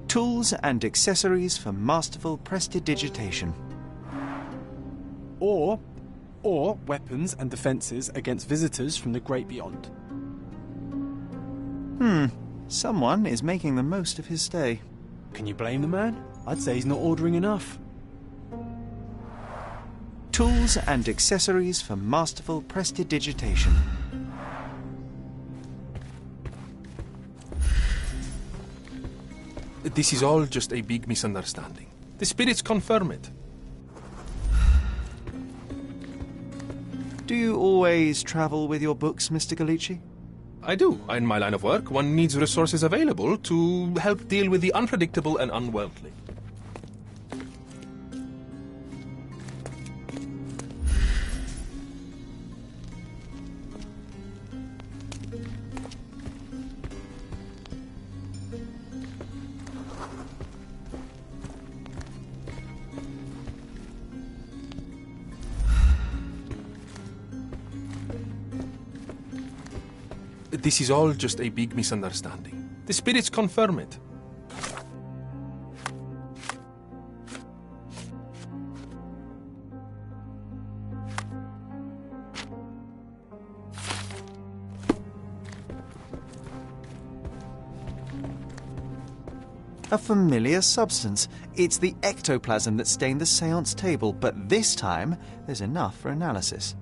B: Tools and accessories for masterful prestidigitation.
A: Or weapons and defences against visitors from the great beyond.
B: Someone is making the most of his stay.
A: Can you blame the man? I'd say he's not ordering enough.
B: Tools and accessories for masterful prestidigitation.
K: This is all just a big misunderstanding. The spirits confirm it.
B: Do you always travel with your books, Mr. Galici?
K: I do. In my line of work, one needs resources available to help deal with the unpredictable and unworldly. This is all just a big misunderstanding. The spirits confirm it.
B: A familiar substance. It's the ectoplasm that stained the seance table, but this time there's enough for analysis.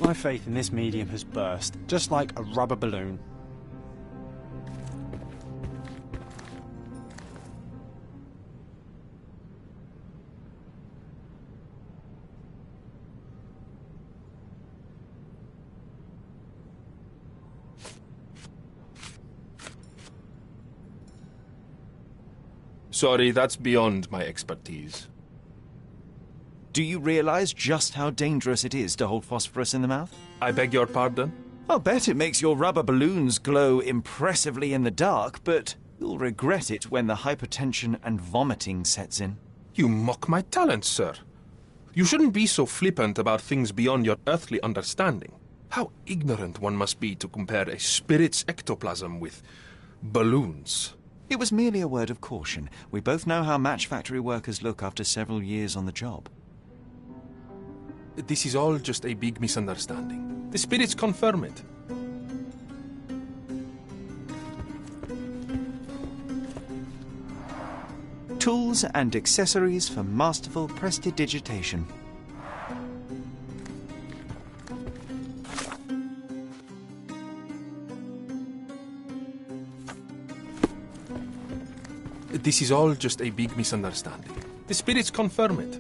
A: My faith in this medium has burst, just like a rubber balloon.
K: Sorry, that's beyond my expertise.
B: Do you realize just how dangerous it is to hold phosphorus in the mouth?
K: I beg your pardon?
B: I'll bet it makes your rubber balloons glow impressively in the dark, but you'll regret it when the hypertension and vomiting sets in.
K: You mock my talents, sir. You shouldn't be so flippant about things beyond your earthly understanding. How ignorant one must be to compare a spirit's ectoplasm with balloons.
B: It was merely a word of caution. We both know how match factory workers look after several years on the job.
K: This is all just a big misunderstanding. The spirits confirm it.
B: Tools and accessories for masterful prestidigitation.
K: This is all just a big misunderstanding. The spirits confirm it.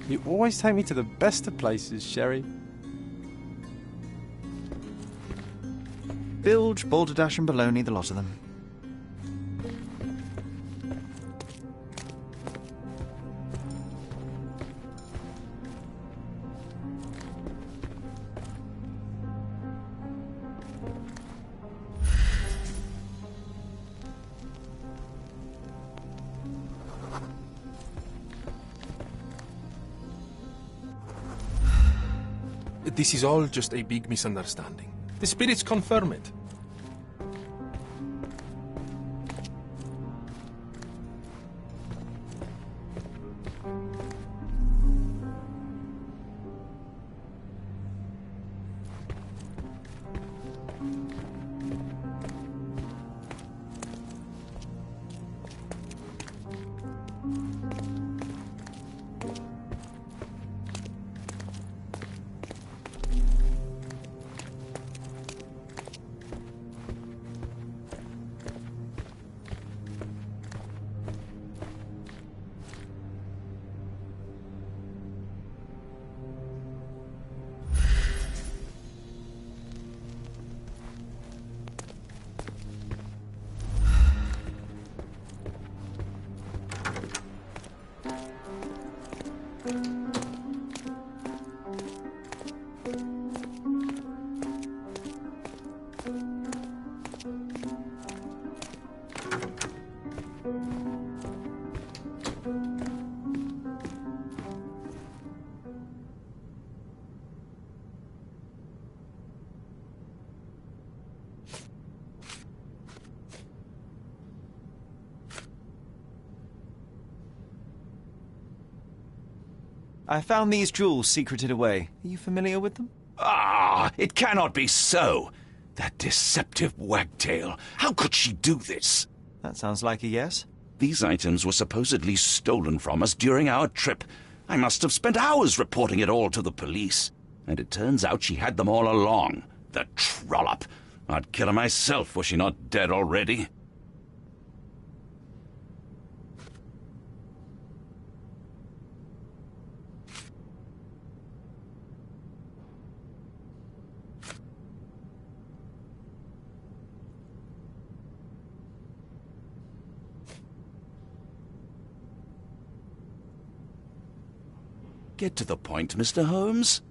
A: You always take me to the best of places, Sherry.
B: Bilge, balderdash and baloney, the lot of them.
K: This is all just a big misunderstanding. The spirits confirm it.
B: I found these jewels secreted away. Are you familiar with them?
J: Ah, it cannot be so. That deceptive wagtail. How could she do this?
B: That sounds like a yes.
J: These items were supposedly stolen from us during our trip. I must have spent hours reporting it all to the police. And it turns out she had them all along. The trollop. I'd kill her myself were she not dead already. Get to the point, Mr. Holmes.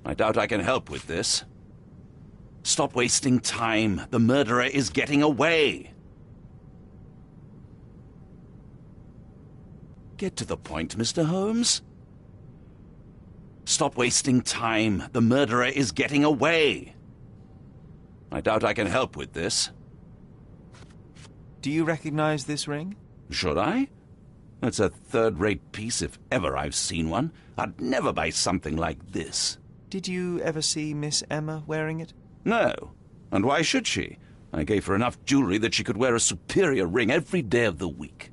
J: I doubt I can help with this. Stop wasting time. The murderer is getting away. Get to the point, Mr. Holmes. Stop wasting time. The murderer is getting away. I doubt I can help with this.
B: Do you recognize this ring?
J: Should I? It's a third-rate piece if ever I've seen one. I'd never buy something like this.
B: Did you ever see Miss Emma wearing it?
J: No. And why should she? I gave her enough jewelry that she could wear a superior ring every day of the week.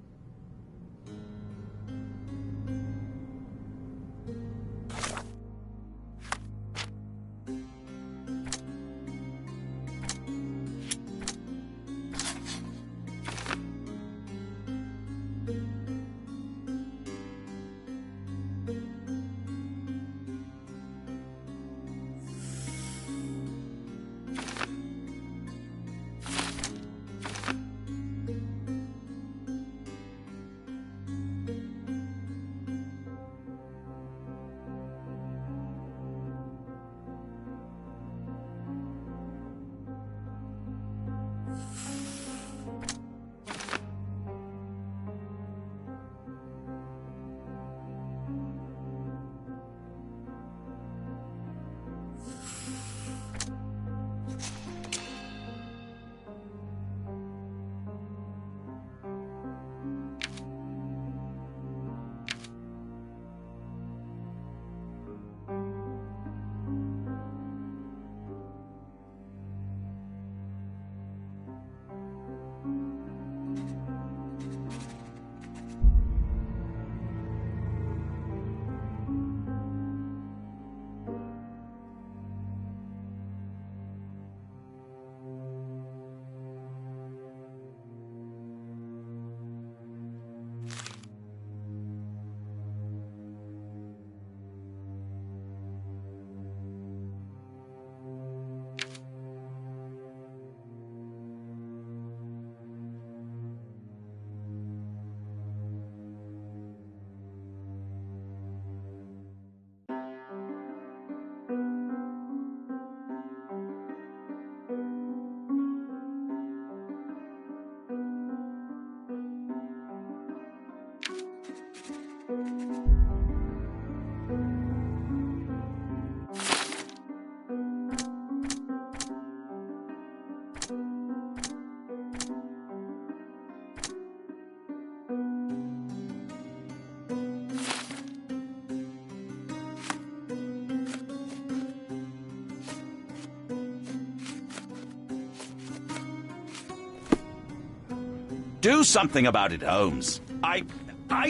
J: Do something about it, Holmes. I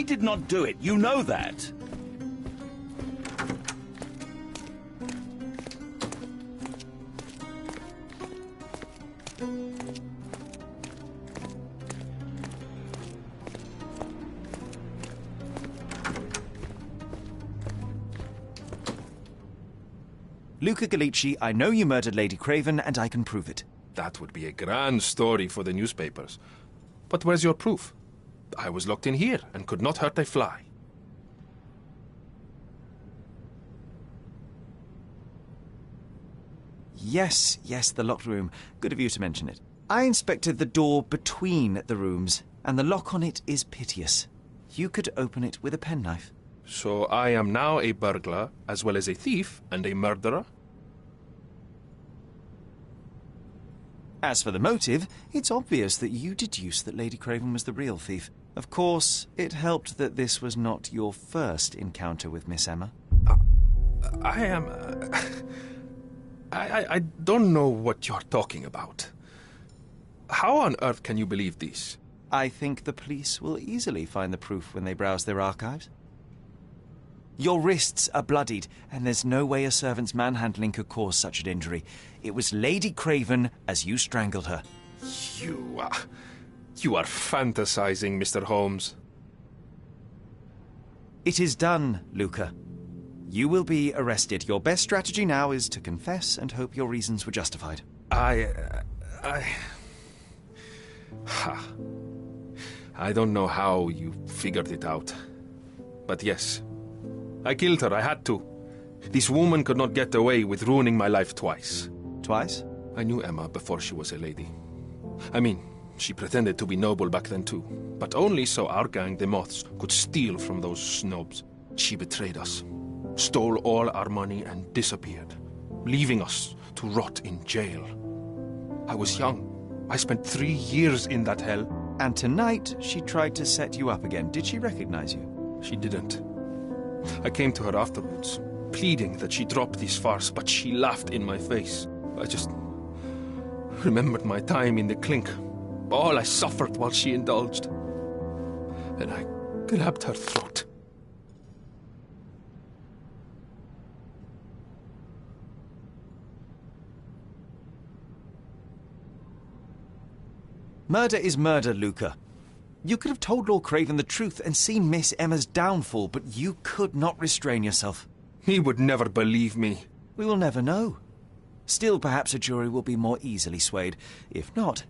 J: did not do it. You know that.
B: Luca Gallici, I know you murdered Lady Craven, and I can prove it.
K: That would be a grand story for the newspapers. But where's your proof? I was locked in here and could not hurt a fly.
B: Yes, the locked room. Good of you to mention it. I inspected the door between the rooms, and the lock on it is piteous. You could open it with a penknife.
K: So I am now a burglar, as well as a thief and a murderer?
B: As for the motive, it's obvious that you deduced that Lady Craven was the real thief. Of course, it helped that this was not your first encounter with Miss Emma.
K: I don't know what you're talking about. How on earth can you believe this?
B: I think the police will easily find the proof when they browse their archives. Your wrists are bloodied, and there's no way a servant's manhandling could cause such an injury. It was Lady Craven as you strangled her.
K: You are fantasizing, Mr. Holmes.
B: It is done, Luca. You will be arrested. Your best strategy now is to confess and hope your reasons were justified.
K: I don't know how you figured it out. But yes, I killed her. I had to. This woman could not get away with ruining my life twice.
B: Twice?
K: I knew Emma before she was a lady. I mean, she pretended to be noble back then too. But only so our gang, the Moths, could steal from those snobs. She betrayed us, stole all our money and disappeared, leaving us to rot in jail. I was young. I spent 3 years in that hell.
B: And tonight, she tried to set you up again. Did she recognize you?
K: She didn't. I came to her afterwards, pleading that she drop this farce, but she laughed in my face. I just remembered my time in the clink, all I suffered while she indulged. And I grabbed her throat.
B: Murder is murder, Luca. You could have told Lord Craven the truth and seen Miss Emma's downfall, but you could not restrain yourself.
K: He would never believe me.
B: We will never know. Still, perhaps a jury will be more easily swayed. If not,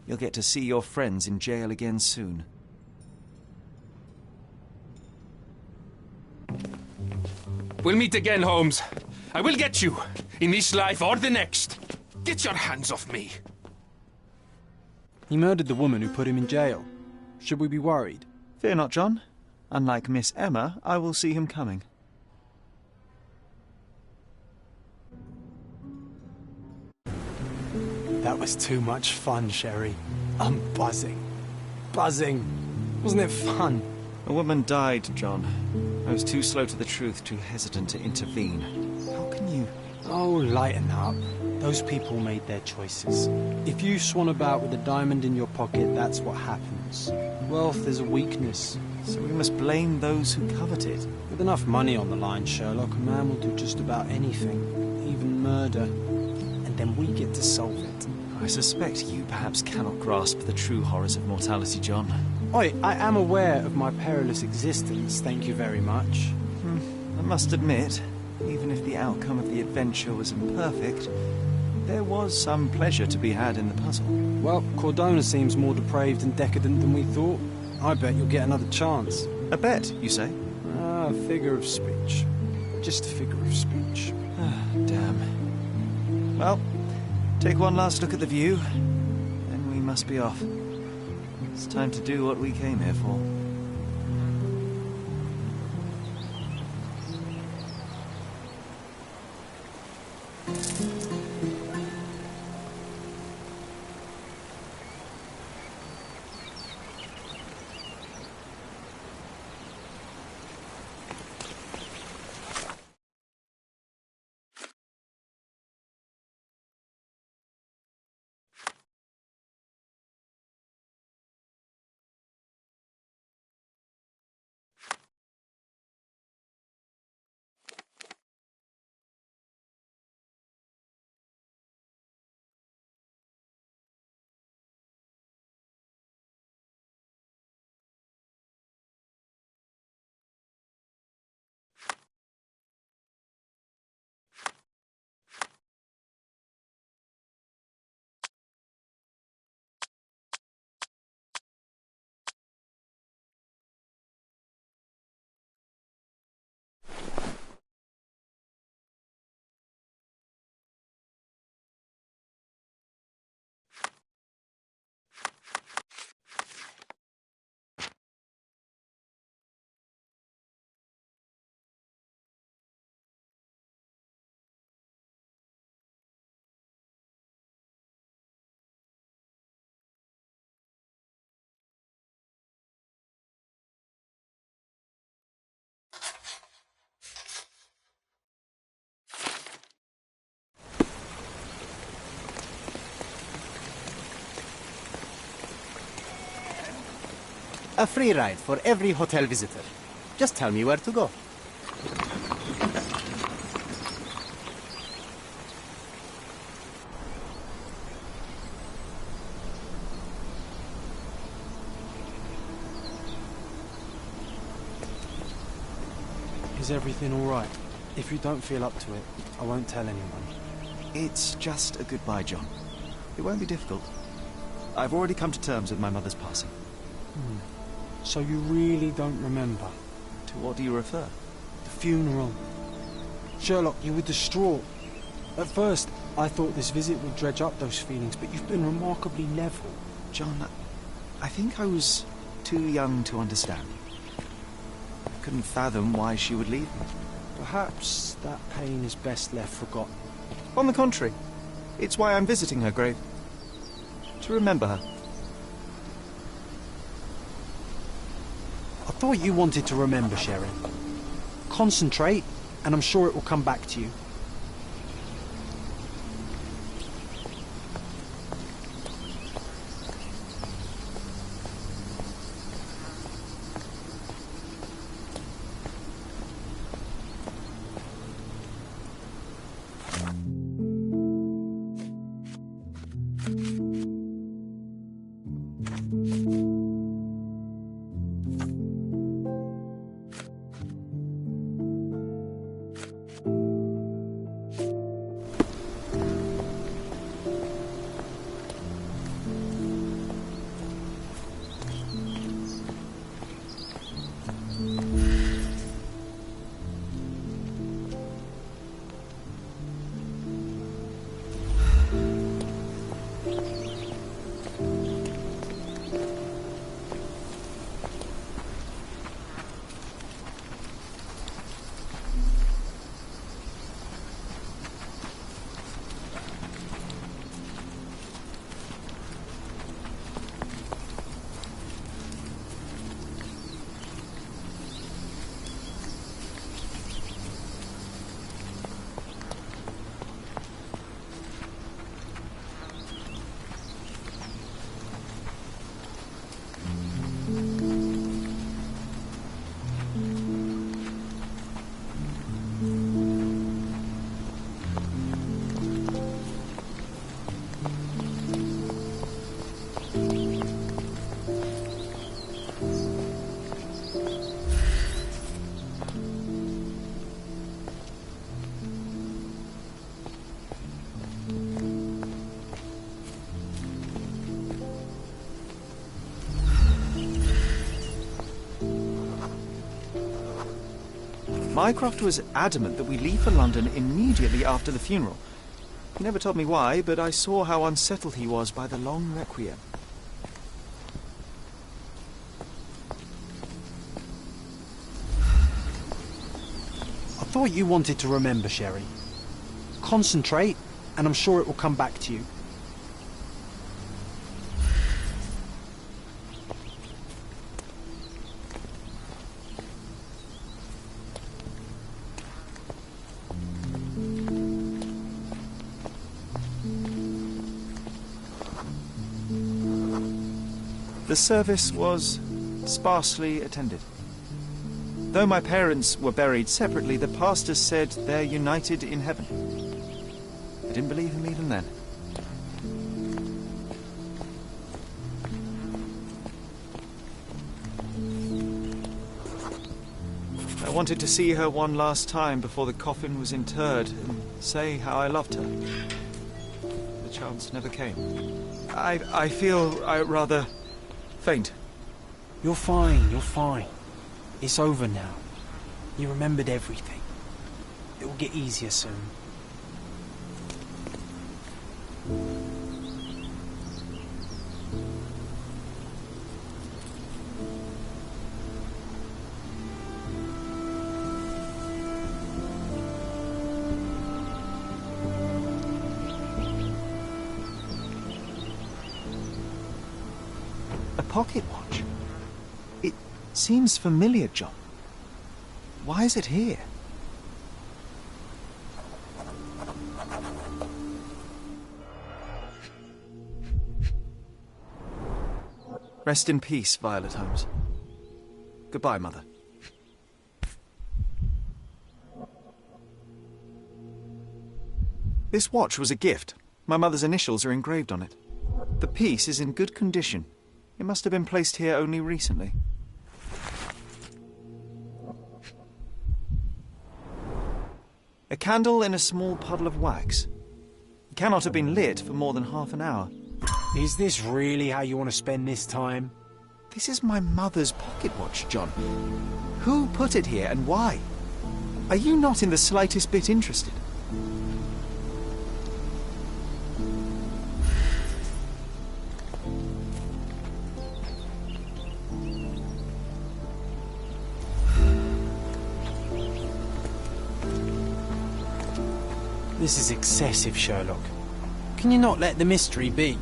B: you'll get to see your friends in jail again soon.
K: We'll meet again, Holmes. I will get you, in this life or the next. Get your hands off me.
A: He murdered the woman who put him in jail. Should we be worried?
B: Fear not, John. Unlike Miss Emma, I will see him coming.
A: That was too much fun, Sherry. I'm buzzing. Buzzing. Wasn't it fun?
B: A woman died, John. I was too slow to the truth, too hesitant to intervene. How can you...
A: Oh, lighten up. Those people made their choices. If you swan about with a diamond in your pocket, that's what happens. Wealth is a weakness.
B: So we must blame those who covet it.
A: With enough money on the line, Sherlock, a man will do just about anything, even murder. And then we get to solve it.
B: I suspect you perhaps cannot grasp the true horrors of mortality, John.
A: Oi, I am aware of my perilous existence, thank you very much.
B: I must admit, even if the outcome of the adventure was imperfect, there was some pleasure to be had in the puzzle.
A: Well, Cordona seems more depraved and decadent than we thought. I bet you'll get another chance.
B: A bet, you say?
A: A figure of speech. Just a figure of speech.
B: Damn. Well, take one last look at the view, then we must be off. It's time to do what we came here for.
O: A free ride for every hotel visitor. Just tell me where to go.
A: Is everything all right? If you don't feel up to it, I won't tell anyone.
B: It's just a goodbye, John. It won't be difficult. I've already come to terms with my mother's passing.
A: So you really don't remember?
B: To what do you refer?
A: The funeral. Sherlock, you were distraught. At first, I thought this visit would dredge up those feelings, but you've been remarkably level.
B: John, I think I was too young to understand. I couldn't fathom why she would leave me.
A: Perhaps that pain is best left forgotten.
B: On the contrary, it's why I'm visiting her grave. To remember her.
A: I thought you wanted to remember, Sherry. Concentrate, and I'm sure it will come back to you.
B: Mycroft was adamant that we leave for London immediately after the funeral. He never told me why, but I saw how unsettled he was by the long requiem.
A: I thought you wanted to remember, Sherry. Concentrate, and I'm sure it will come back to you.
B: The service was sparsely attended. Though my parents were buried separately, the pastor said they're united in heaven. I didn't believe him even then. I wanted to see her one last time before the coffin was interred and say how I loved her. The chance never came. I feel rather faint.
A: You're fine, you're fine. It's over now. You remembered everything. It will get easier soon.
B: A pocket watch? It seems familiar, John. Why is it here? Rest in peace, Violet Holmes. Goodbye, Mother. This watch was a gift. My mother's initials are engraved on it. The piece is in good condition. It must have been placed here only recently. A candle in a small puddle of wax. It cannot have been lit for more than half an hour.
A: Is this really how you want to spend this time?
B: This is my mother's pocket watch, John. Who put it here and why? Are you not in the slightest bit interested?
A: This is excessive, Sherlock. Can you not let the mystery be?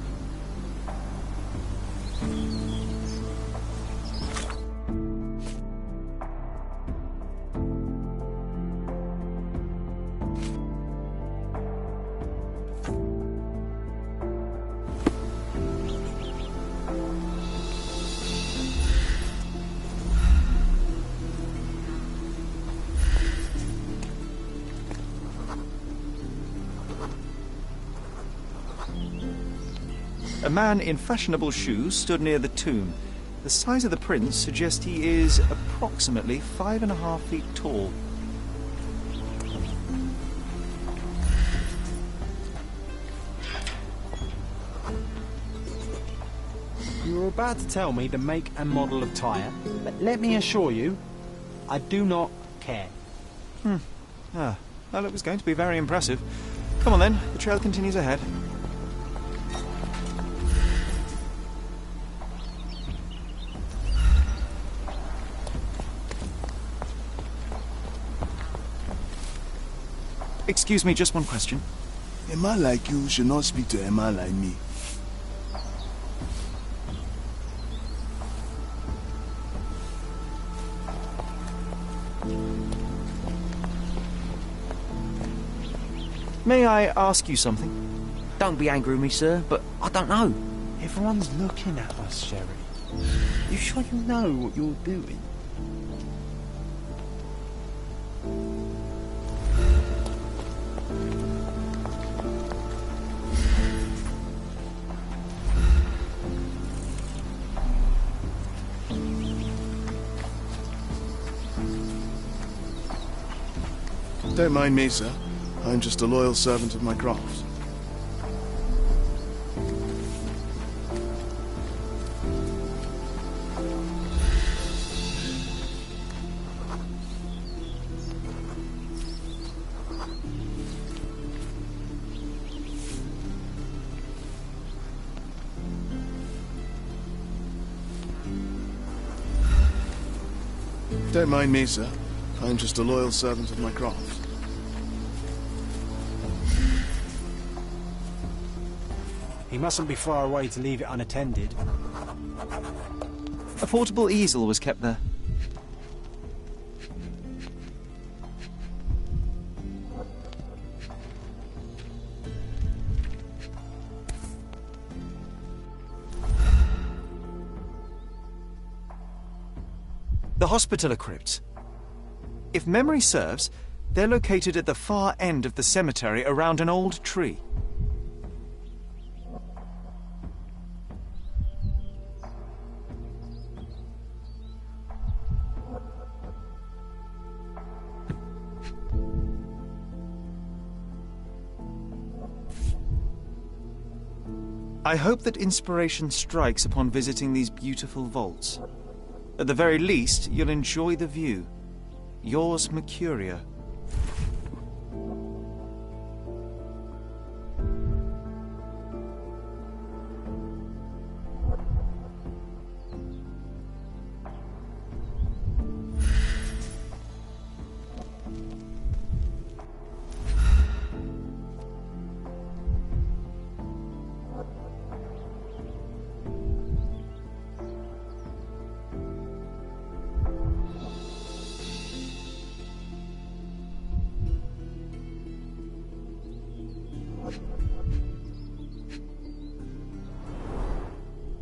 B: A man in fashionable shoes stood near the tomb. The size of the prints suggests he is approximately 5.5 feet tall.
A: You were about to tell me the make and model of tyre, but let me assure you, I do not care.
B: Well, it was going to be very impressive. Come on then, the trail continues ahead. Excuse me, just one question.
P: A man like you should not speak to a man like me.
B: May I ask you something?
O: Don't be angry with me, sir, but I don't know.
A: Everyone's looking at us, Sherry. You sure you know what you're doing?
P: Don't mind me, sir. I'm just a loyal servant of my craft. Don't mind me, sir. I'm just a loyal servant of my craft.
A: He mustn't be far away to leave it unattended.
B: A portable easel was kept there. The Hospitaller crypts. If memory serves, they're located at the far end of the cemetery around an old tree. I hope that inspiration strikes upon visiting these beautiful vaults. At the very least, you'll enjoy the view. Yours, Mercuria.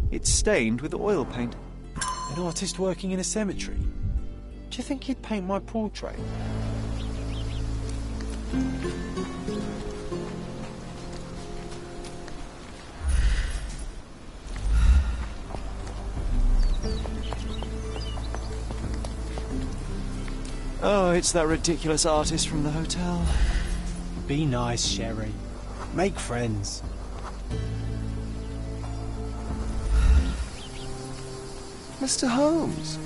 B: It's stained with oil paint.
A: An artist working in a cemetery? Do you think he'd paint my portrait?
B: Oh, it's that ridiculous artist from the hotel.
A: Be nice, Sherry. Make friends.
F: Mr. Holmes,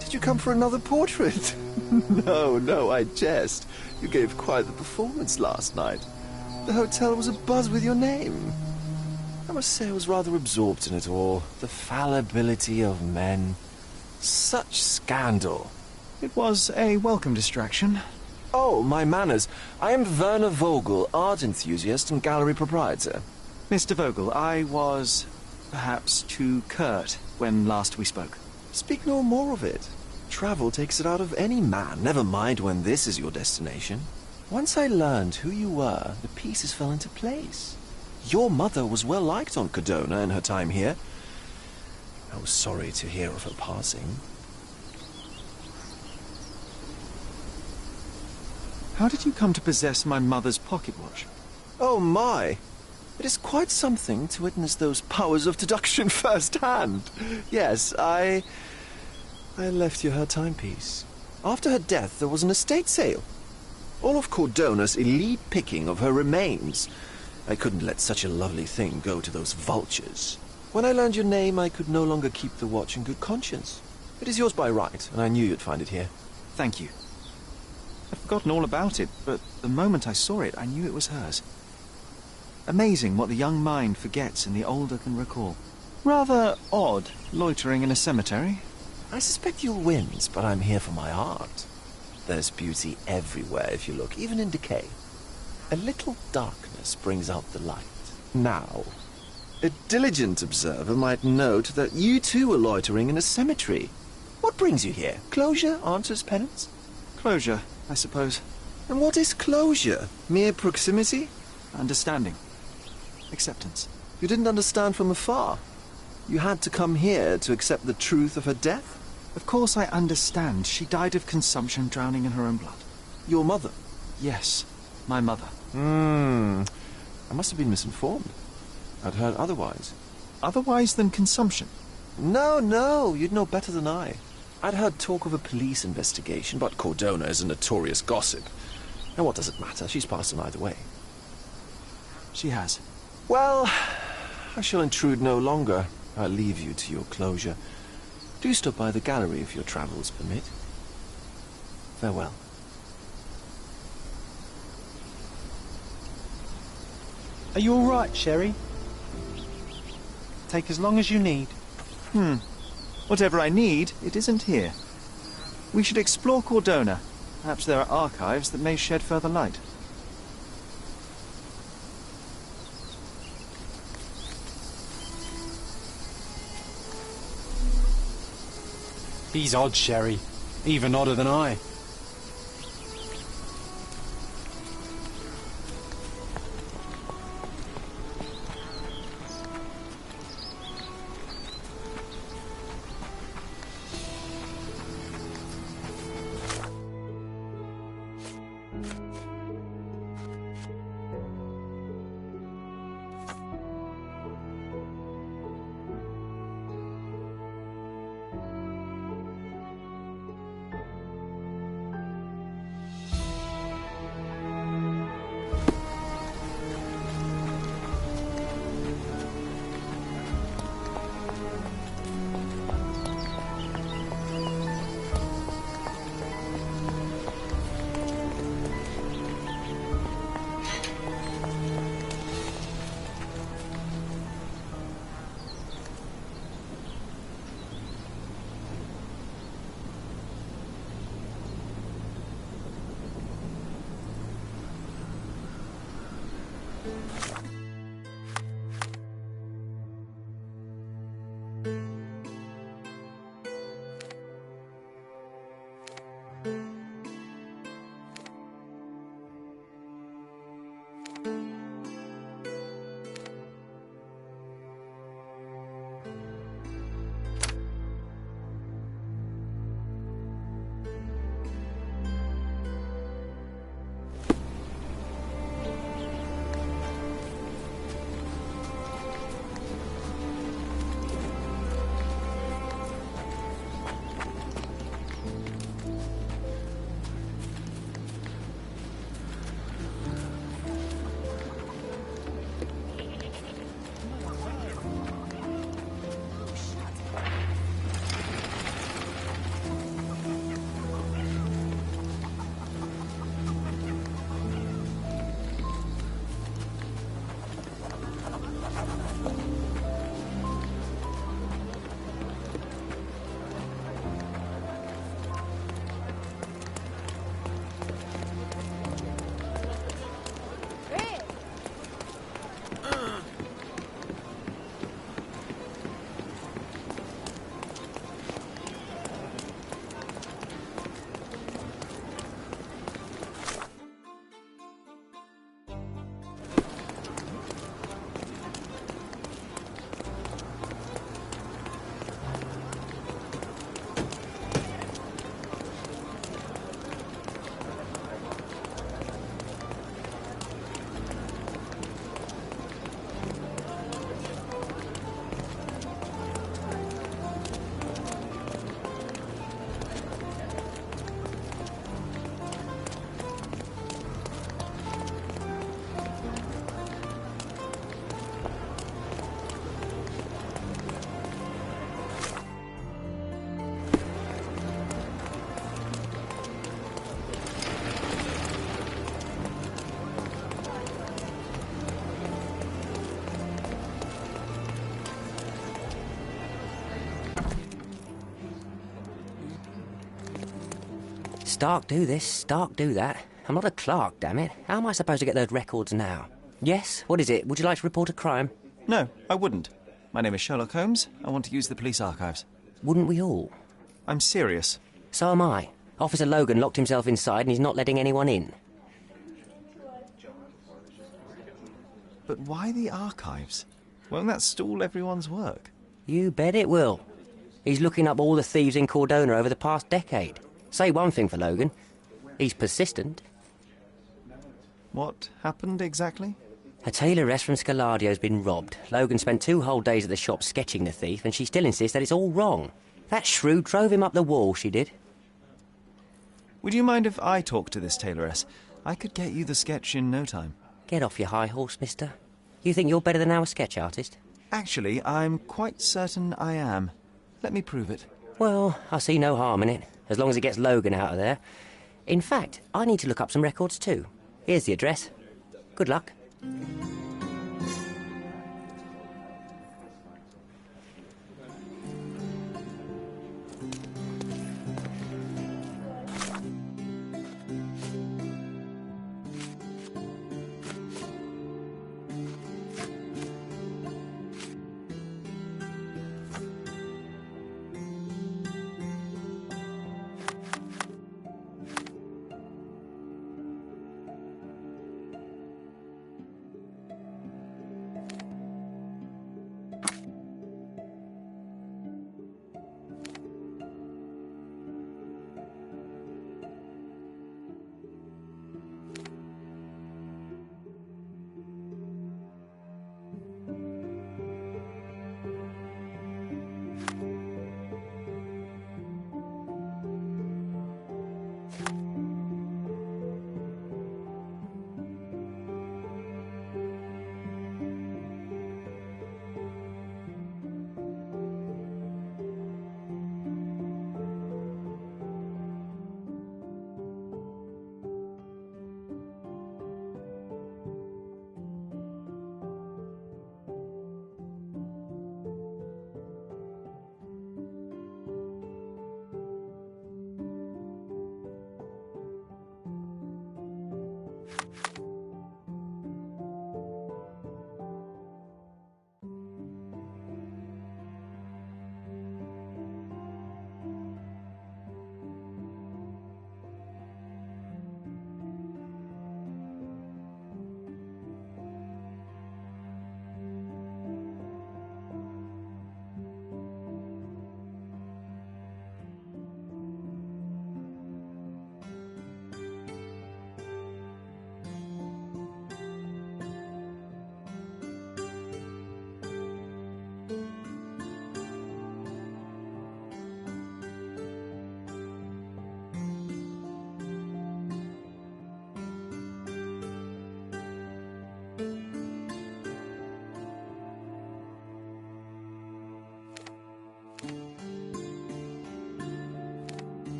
F: did you come for another portrait? No, I jest. You gave quite the performance last night. The hotel was abuzz with your name. I must say I was rather absorbed in it all. The fallibility of men. Such scandal.
B: It was a welcome distraction.
F: Oh, my manners. I am Werner Vogel, art enthusiast and gallery proprietor.
B: Mr. Vogel, I was perhaps too curt when last we spoke.
F: Speak no more of it. Travel takes it out of any man, never mind when this is your destination. Once I learned who you were, the pieces fell into place. Your mother was well liked on Codona in her time here. I was sorry to hear of her passing.
B: How did you come to possess my mother's pocket watch?
F: Oh my! It is quite something to witness those powers of deduction firsthand. Yes, I left you her timepiece. After her death, there was an estate sale. All of Cordona's elite picking of her remains. I couldn't let such a lovely thing go to those vultures. When I learned your name, I could no longer keep the watch in good conscience. It is yours by right, and I knew you'd find it here.
B: Thank you. I'd forgotten all about it, but the moment I saw it, I knew it was hers. Amazing what the young mind forgets and the older can recall. Rather odd, loitering in a cemetery.
F: I suspect you'll win, but I'm here for my art. There's beauty everywhere if you look, even in decay. A little darkness brings out the light. Now, a diligent observer might note that you too were loitering in a cemetery. What brings you here? Closure answers penance?
B: Closure, I suppose.
F: And what is closure? Mere proximity?
B: Understanding. Acceptance.
F: You didn't understand from afar. You had to come here to accept the truth of her death?
B: Of course I understand. She died of consumption, drowning in her own blood.
F: Your mother?
B: Yes, my mother.
F: I must have been misinformed. I'd heard otherwise.
B: Otherwise than consumption?
F: No, you'd know better than I. I'd heard talk of a police investigation, but Cordona is a notorious gossip. And what does it matter? She's passed on either way.
B: She has.
F: Well, I shall intrude no longer. I'll leave you to your closure. Do stop by the gallery if your travels permit. Farewell.
A: Are you all right, Sherry? Take as long as you need.
B: Whatever I need, it isn't here. We should explore Cordona. Perhaps there are archives that may shed further light.
A: He's odd, Sherry. Even odder than I.
Q: Stark do this, Stark do that. I'm not a clerk, damn it. How am I supposed to get those records now? Yes? What is it? Would you like to report a crime?
B: No, I wouldn't. My name is Sherlock Holmes. I want to use the police archives.
Q: Wouldn't we all?
B: I'm serious.
Q: So am I. Officer Logan locked himself inside and he's not letting anyone in.
B: But why the archives? Won't that stall everyone's work?
Q: You bet it will. He's looking up all the thieves in Cordona over the past decade. Say one thing for Logan. He's persistent.
B: What happened exactly?
Q: A tailoress from Scaladio's been robbed. Logan spent 2 whole days at the shop sketching the thief, and she still insists that it's all wrong. That shrew drove him up the wall, she did.
B: Would you mind if I talk to this tailoress? I could get you the sketch in no time.
Q: Get off your high horse, mister. You think you're better than our sketch artist?
B: Actually, I'm quite certain I am. Let me prove it.
Q: Well, I see no harm in it, as long as it gets Logan out of there. In fact, I need to look up some records too. Here's the address. Good luck.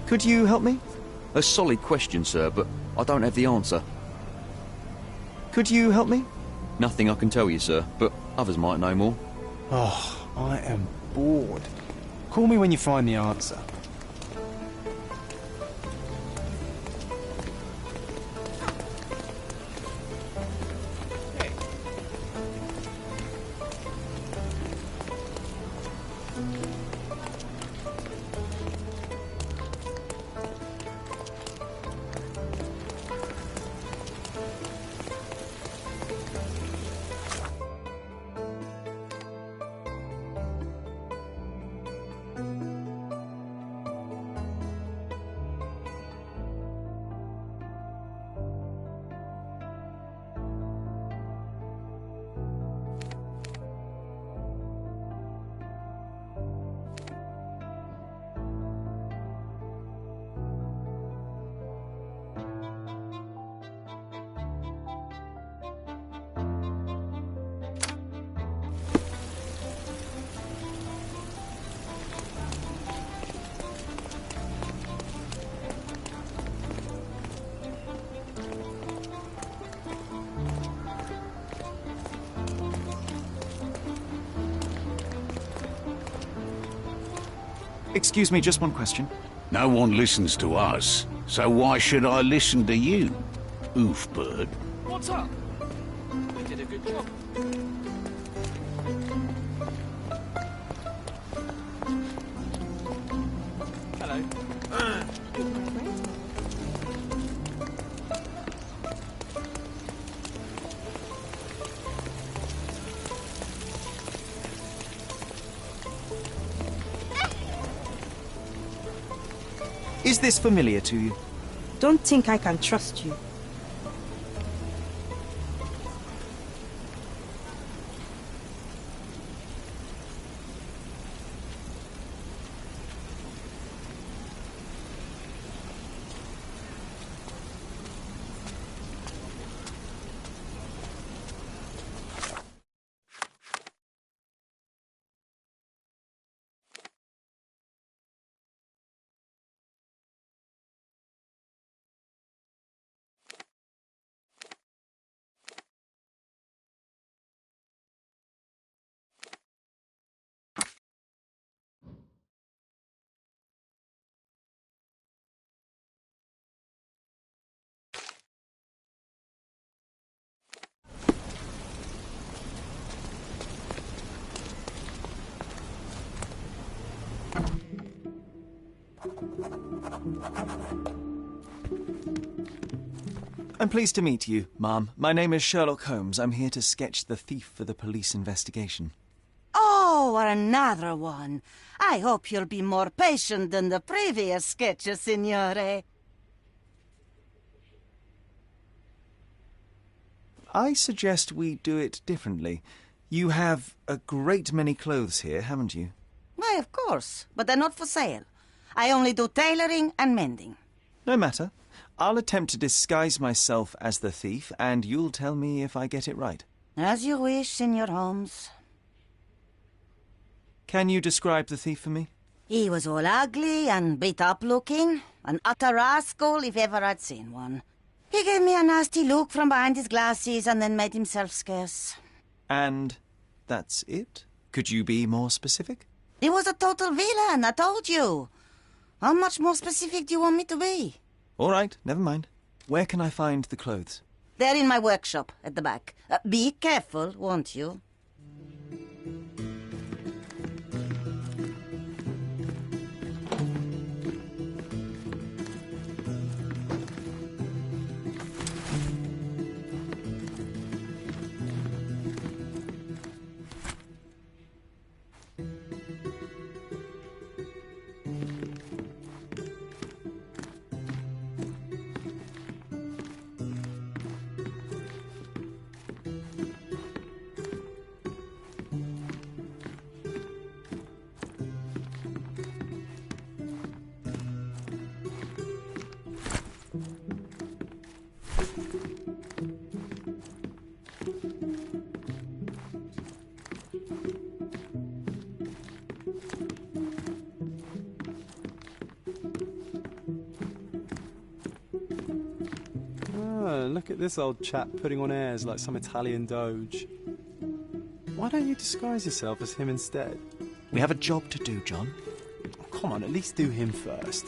B: Could you help me?
R: A solid question, sir, but I don't have the answer.
B: Could you help me?
R: Nothing I can tell you, sir, but others might know more.
A: Oh, I am bored. Call me when you find the answer.
B: Excuse me, just one question.
J: No one listens to us, so why should I listen to you, oofbird?
C: What's up? We did a good job. Hello.
B: Is this familiar to you?
S: Don't think I can trust you.
B: I'm pleased to meet you, ma'am. My name is Sherlock Holmes. I'm here to sketch the thief for the police investigation.
G: Oh, another one. I hope you'll be more patient than the previous sketches, signore.
B: I suggest we do it differently. You have a great many clothes here, haven't you?
G: Why, of course, but they're not for sale. I only do tailoring and mending.
B: No matter. I'll attempt to disguise myself as the thief, and you'll tell me if I get it right.
G: As you wish, Signor Holmes.
B: Can you describe the thief for me?
G: He was all ugly and beat-up looking, an utter rascal if ever I'd seen one. He gave me a nasty look from behind his glasses and then made himself scarce.
B: And that's it? Could you be more specific?
G: He was a total villain, I told you. How much more specific do you want me to be?
B: All right, never mind. Where can I find the clothes?
G: They're in my workshop at the back. Be careful, won't you?
A: look at this old chap putting on airs like some Italian doge. Why don't you disguise yourself as him instead?
B: We have a job to do, John.
A: Oh, come on, at least do him first.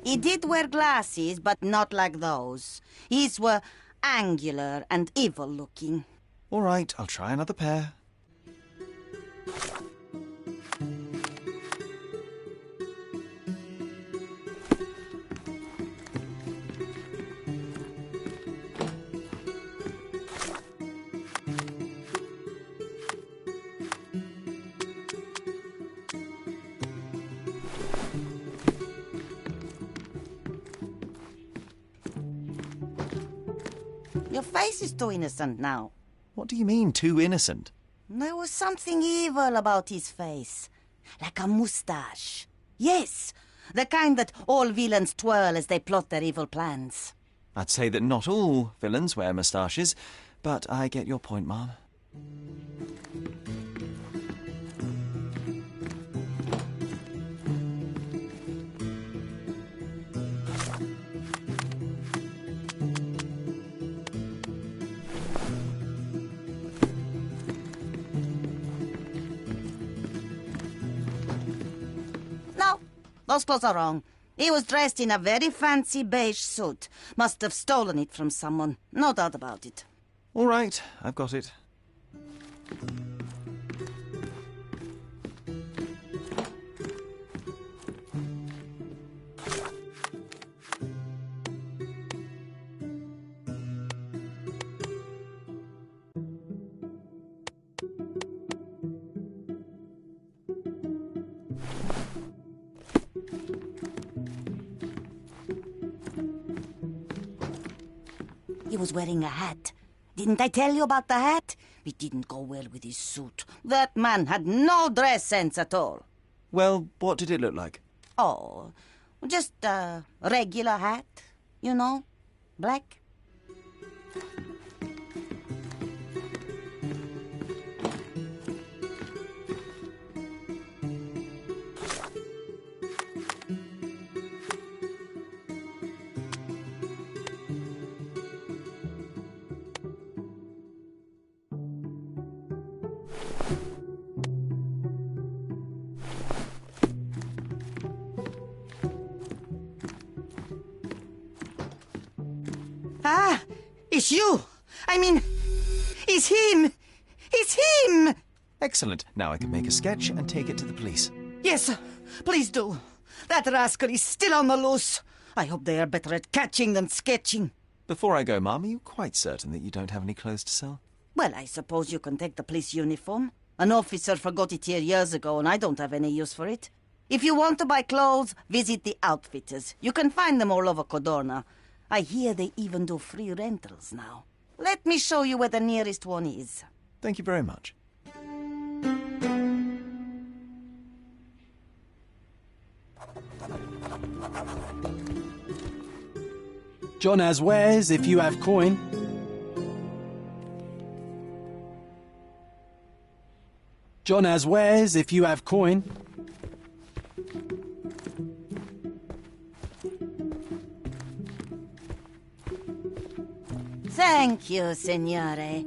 G: He did wear glasses, but not like those. His were angular and evil-looking.
B: All right, I'll try another pair.
G: Your face is too innocent now.
B: What do you mean, too innocent?
G: There was something evil about his face. Like a moustache. Yes, the kind that all villains twirl as they plot their evil plans.
B: I'd say that not all villains wear moustaches, but I get your point, Mom.
G: No, those clothes are wrong. He was dressed in a very fancy beige suit. Must have stolen it from someone. No doubt about it.
B: All right, I've got it.
G: He was wearing a hat. Didn't I tell you about the hat? It didn't go well with his suit. That man had no dress sense at all.
B: Well, what did it look like?
G: Oh, just a regular hat, you know, black. Ah, it's you. I mean, it's him. It's him.
B: Excellent. Now I can make a sketch and take it to the police.
G: Yes, please do. That rascal is still on the loose. I hope they are better at catching than sketching.
B: Before I go, Mom, are you quite certain that you don't have any clothes to sell?
G: Well, I suppose you can take the police uniform. An officer forgot it here years ago, and I don't have any use for it. If you want to buy clothes, visit the outfitters. You can find them all over Codorna. I hear they even do free rentals now. Let me show you where the nearest one is.
B: Thank you very much.
A: John has wares if you have coin. John has wares if you have coin.
G: Thank you, signore.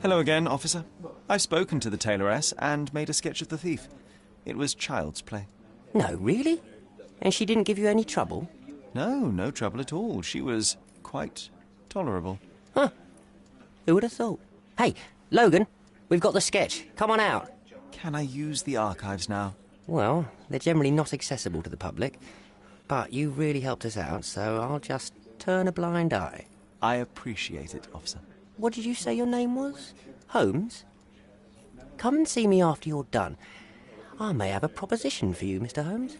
B: Hello again, officer. I've spoken to the tailoress and made a sketch of the thief. It was child's play.
Q: No, really? And she didn't give you any trouble?
B: No, no trouble at all. She was quite tolerable.
Q: Huh. Who would have thought? Hey, Logan, we've got the sketch. Come on out.
B: Can I use the archives now?
Q: Well, they're generally not accessible to the public. But you really helped us out, so I'll just turn a blind eye.
B: I appreciate it, officer.
Q: What did you say your name was? Holmes? Come and see me after you're done. I may have a proposition for you, Mr. Holmes.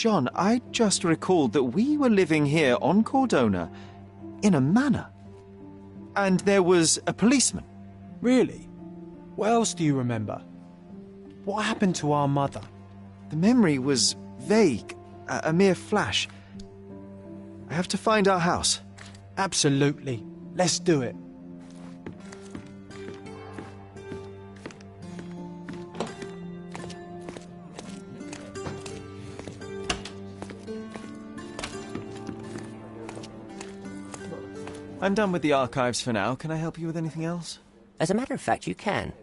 B: John, I just recalled that we were living here on Cordona in a manor. And there was a policeman.
A: Really? What else do you remember? What happened to our mother?
B: The memory was vague, a mere flash. I have to find our house.
A: Absolutely. Let's do it.
B: I'm done with the archives for now. Can I help you with anything else?
Q: As a matter of fact, you can.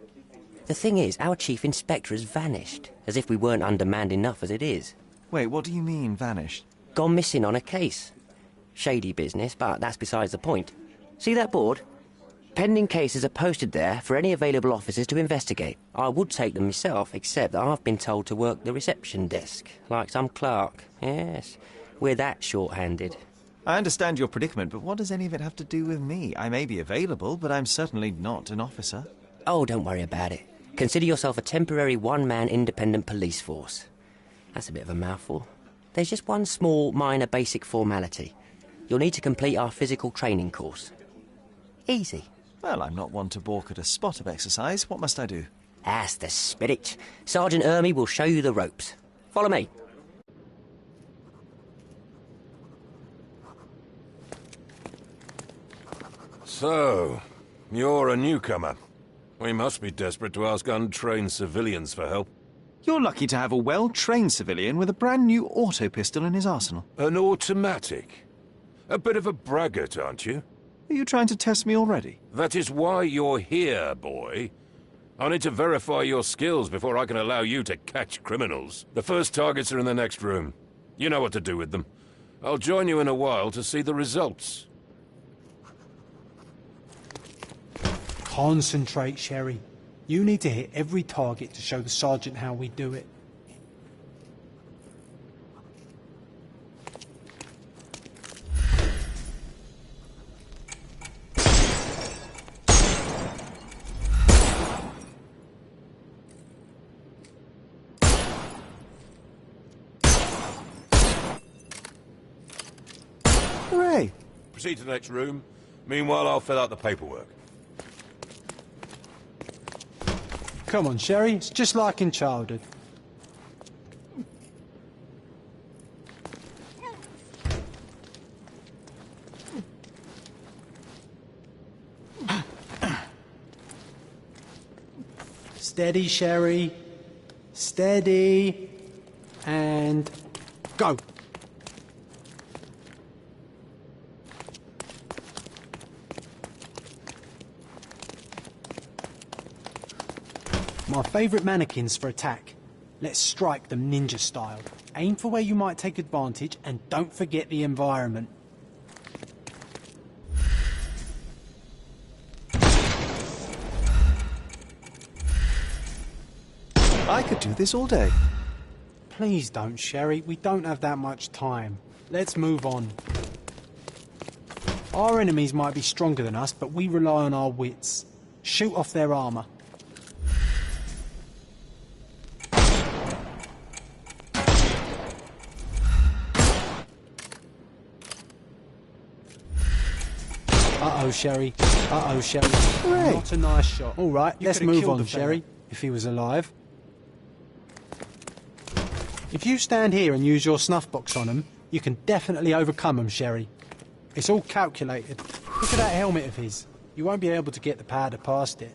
Q: The thing is, our chief inspector has vanished, as if we weren't undermanned enough as it is.
B: Wait, what do you mean, vanished?
Q: Gone missing on a case. Shady business, but that's besides the point. See that board? Pending cases are posted there for any available officers to investigate. I would take them myself, except that I've been told to work the reception desk, like some clerk. Yes, we're that short-handed.
B: I understand your predicament, but what does any of it have to do with me? I may be available, but I'm certainly not an officer.
Q: Oh, don't worry about it. Consider yourself a temporary one-man independent police force. That's a bit of a mouthful. There's just one small, minor, basic formality. You'll need to complete our physical training course. Easy.
B: Well, I'm not one to balk at a spot of exercise. What must I do?
Q: That's the spirit. Sergeant Ermy will show you the ropes. Follow me.
D: So, you're a newcomer. We must be desperate to ask untrained civilians for help.
B: You're lucky to have a well-trained civilian with a brand new auto pistol in his arsenal.
D: An automatic? A bit of a braggart, aren't you?
B: Are you trying to test me already?
D: That is why you're here, boy. I need to verify your skills before I can allow you to catch criminals. The first targets are in the next room. You know what to do with them. I'll join you in a while to see the results.
A: Concentrate, Sherry. You need to hit every target to show the sergeant how we do it.
B: Hooray!
D: Proceed to the next room. Meanwhile, I'll fill out the paperwork.
A: Come on, Sherry. It's just like in childhood. Steady, Sherry. Steady. And go. My favourite mannequins for attack. Let's strike them ninja style. Aim for where you might take advantage and don't forget the environment.
B: I could do this all day.
A: Please don't, Sherry. We don't have that much time. Let's move on. Our enemies might be stronger than us, but we rely on our wits. Shoot off their armour. Uh-oh, Sherry. Uh-oh, Sherry.
B: Hooray.
A: Not a nice shot. All right, let's move on, Sherry, if he was alive. If you stand here and use your snuff box on him, you can definitely overcome him, Sherry. It's all calculated. Look at that helmet of his. You won't be able to get the powder past it.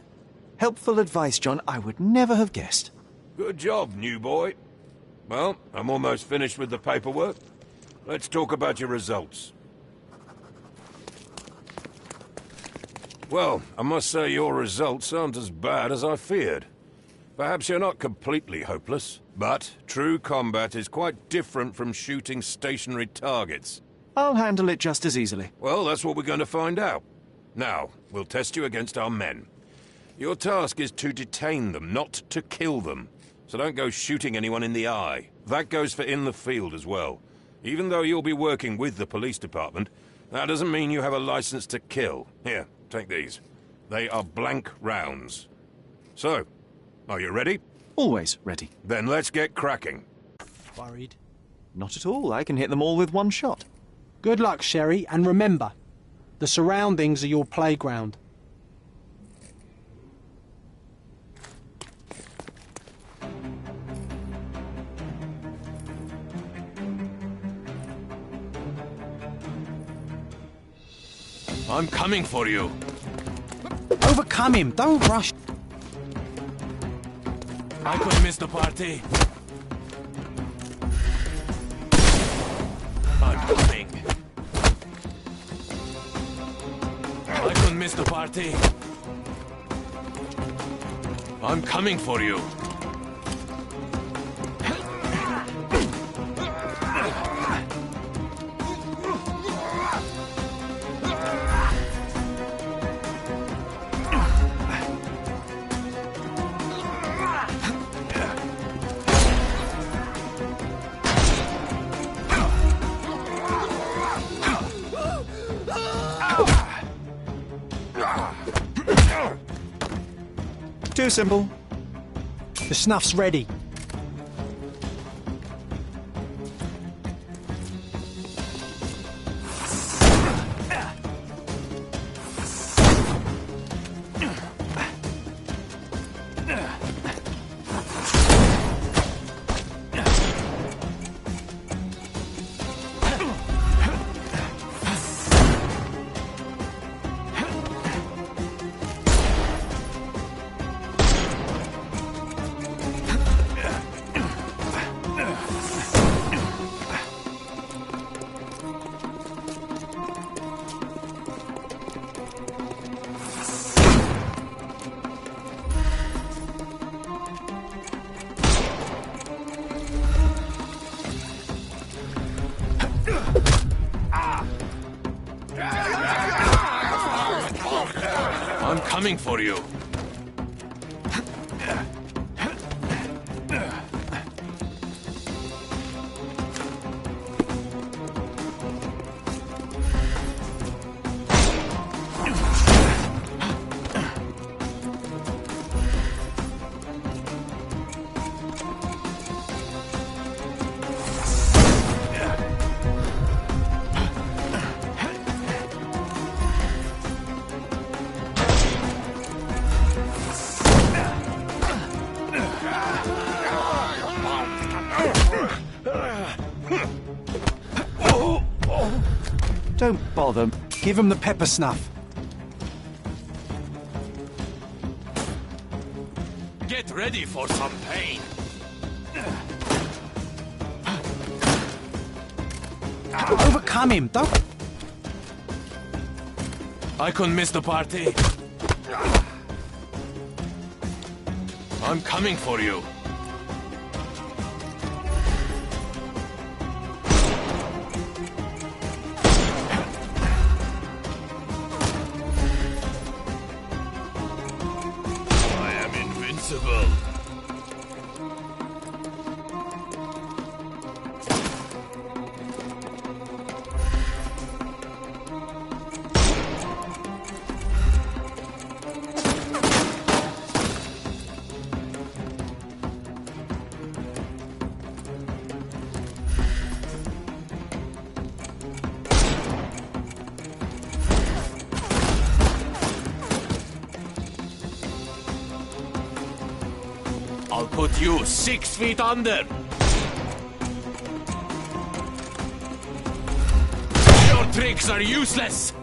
B: Helpful advice, John. I would never have guessed.
D: Good job, new boy. Well, I'm almost finished with the paperwork. Let's talk about your results. Well, I must say your results aren't as bad as I feared. Perhaps you're not completely hopeless, but true combat is quite different from shooting stationary targets.
B: I'll handle it just as easily.
D: Well, that's what we're going to find out. Now, we'll test you against our men. Your task is to detain them, not to kill them. So don't go shooting anyone in the eye. That goes for in the field as well. Even though you'll be working with the police department, that doesn't mean you have a license to kill. Here, take these. They are blank rounds. So, are you ready?
B: Always ready.
D: Then let's get cracking.
A: Worried?
B: Not at all. I can hit them all with one shot.
A: Good luck, Sherry, and remember, the surroundings are your playground.
D: I'm coming for you.
A: Overcome him, don't rush.
D: I could miss the party. I'm coming. I couldn't miss the party. I'm coming for you.
B: Too simple.
A: The snuff's ready.
D: I'm coming for you.
A: Don't bother. Give him the pepper snuff.
D: Get ready for some pain.
A: Overcome him, don't...
D: I couldn't miss the party. I'm coming for you. I am invincible. I'll put you 6 feet under. Your tricks are useless.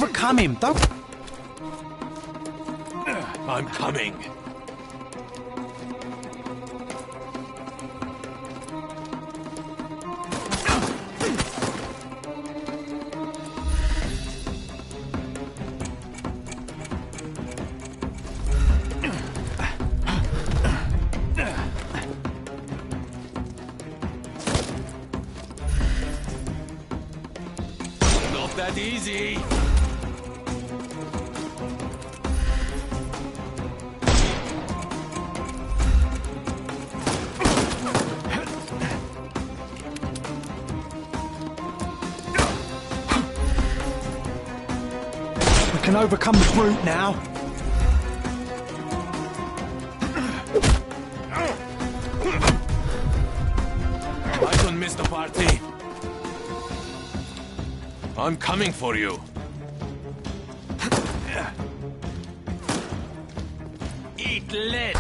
A: overcome him. Don't...
D: I'm coming. Not that easy.
A: We can overcome the brute now.
D: I don't miss the party. I'm coming for you. Eat lead.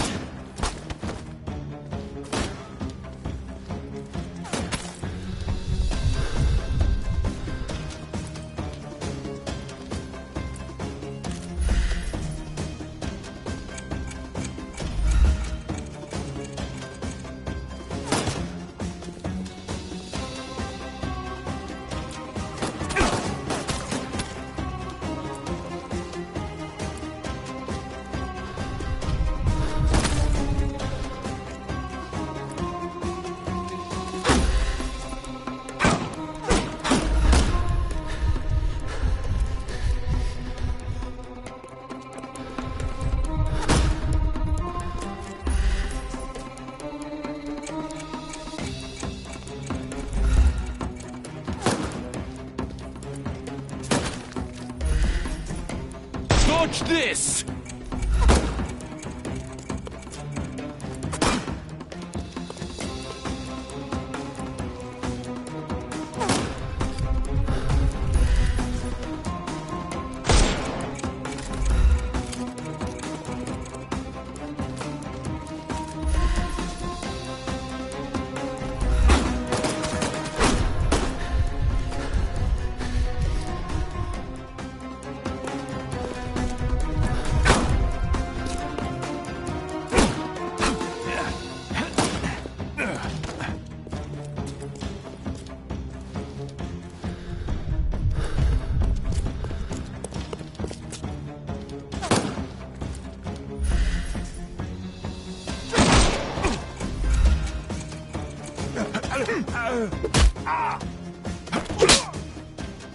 D: Dodge this!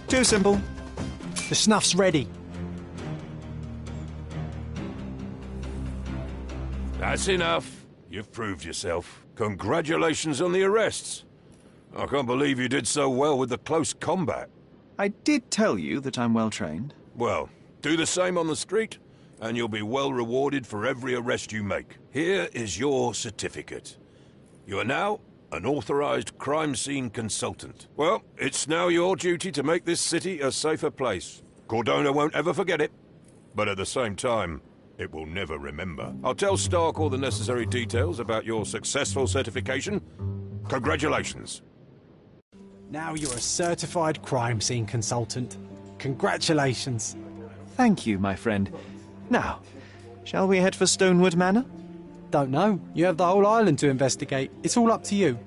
B: Too simple.
A: The snuff's ready.
D: That's enough. You've proved yourself. Congratulations on the arrests. I can't believe you did so well with the close combat.
B: I did tell you that I'm well trained.
D: Well, do the same on the street, and you'll be well rewarded for every arrest you make. Here is your certificate. You are now an authorized crime scene consultant. Well, it's now your duty to make this city a safer place. Cordona won't ever forget it, but at the same time, it will never remember. I'll tell Stark all the necessary details about your successful certification. Congratulations.
A: Now you're a certified crime scene consultant. Congratulations.
B: Thank you, my friend. Now, shall we head for Stonewood Manor?
A: Don't know. You have the whole island to investigate. It's all up to you.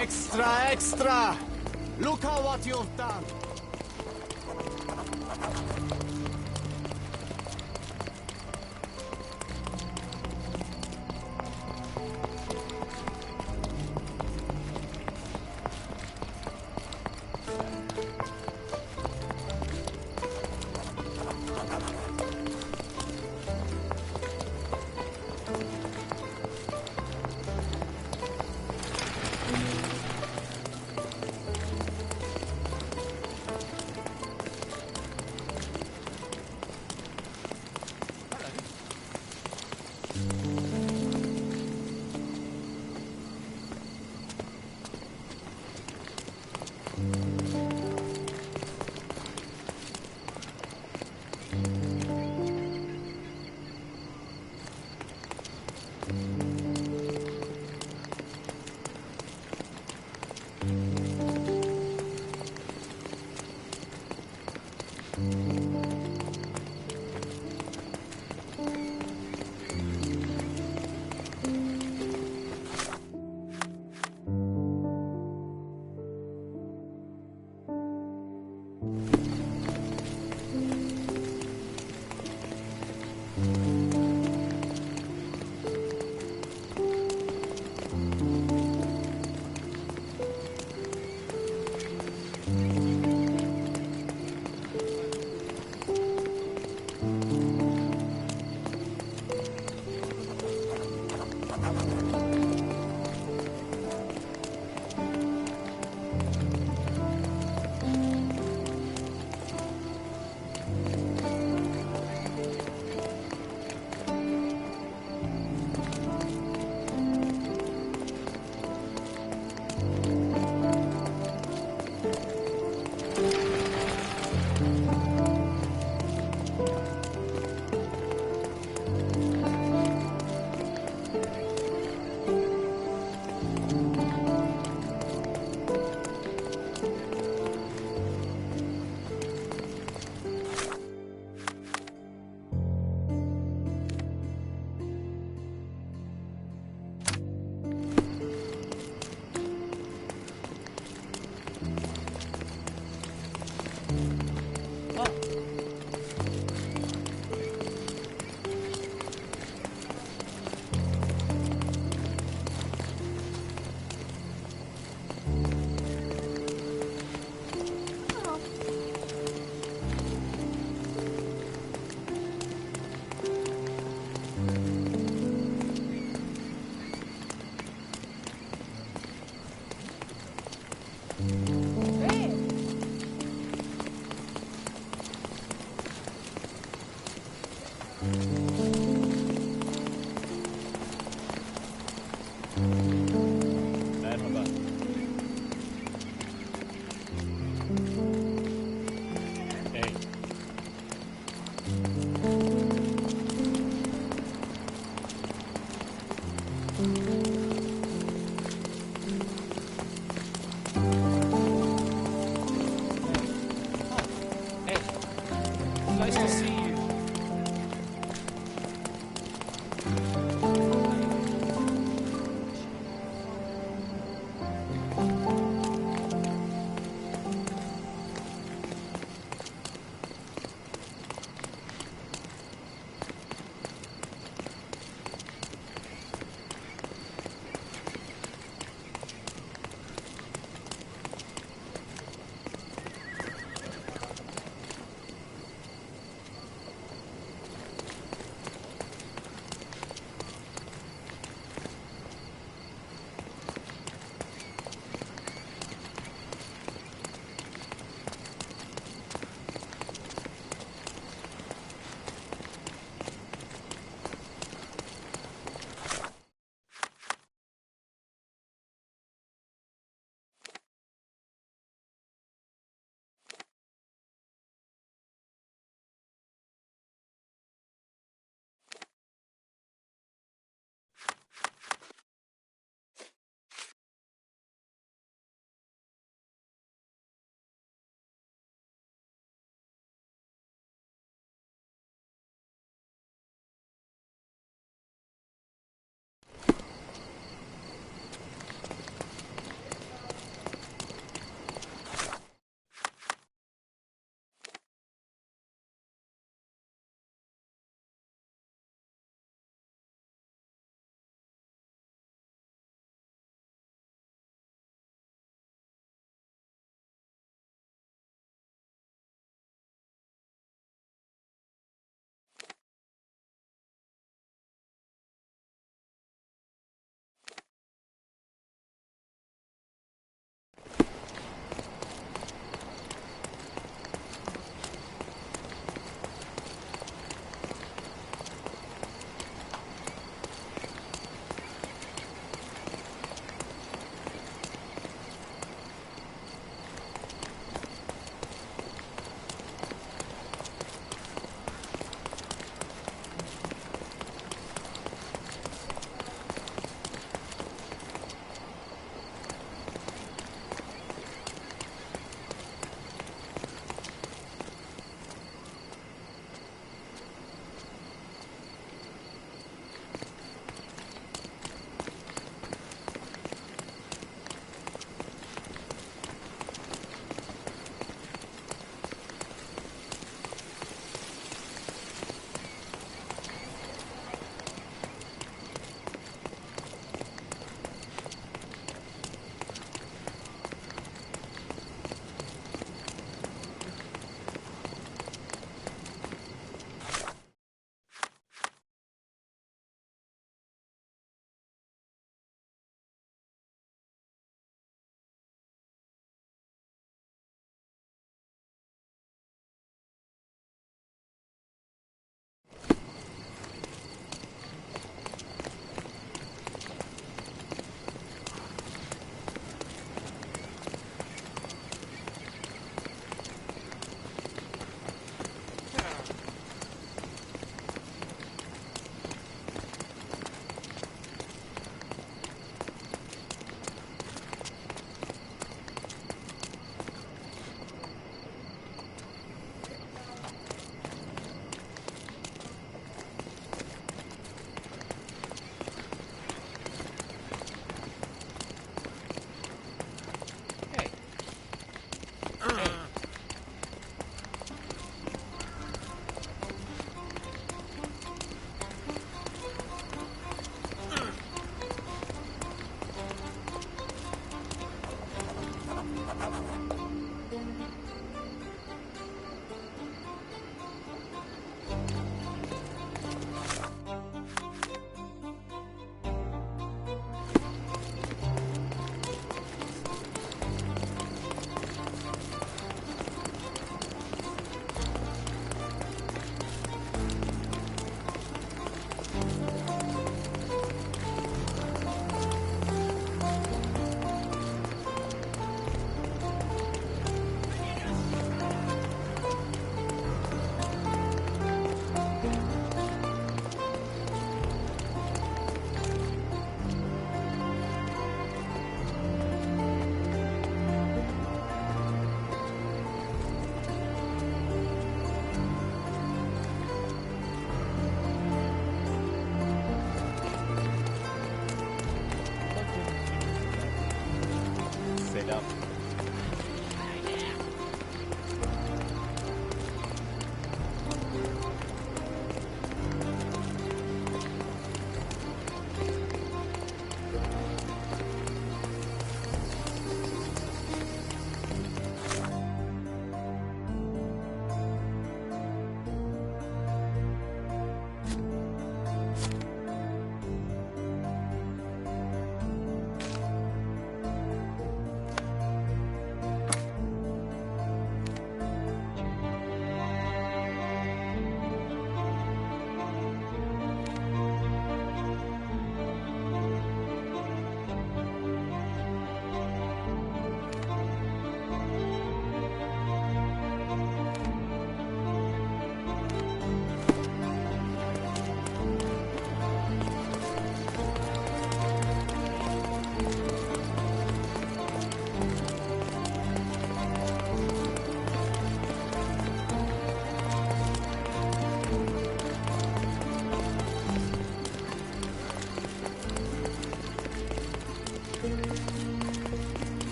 O: Extra, extra! Look at what you've done!
T: Yep.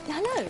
U: Hello.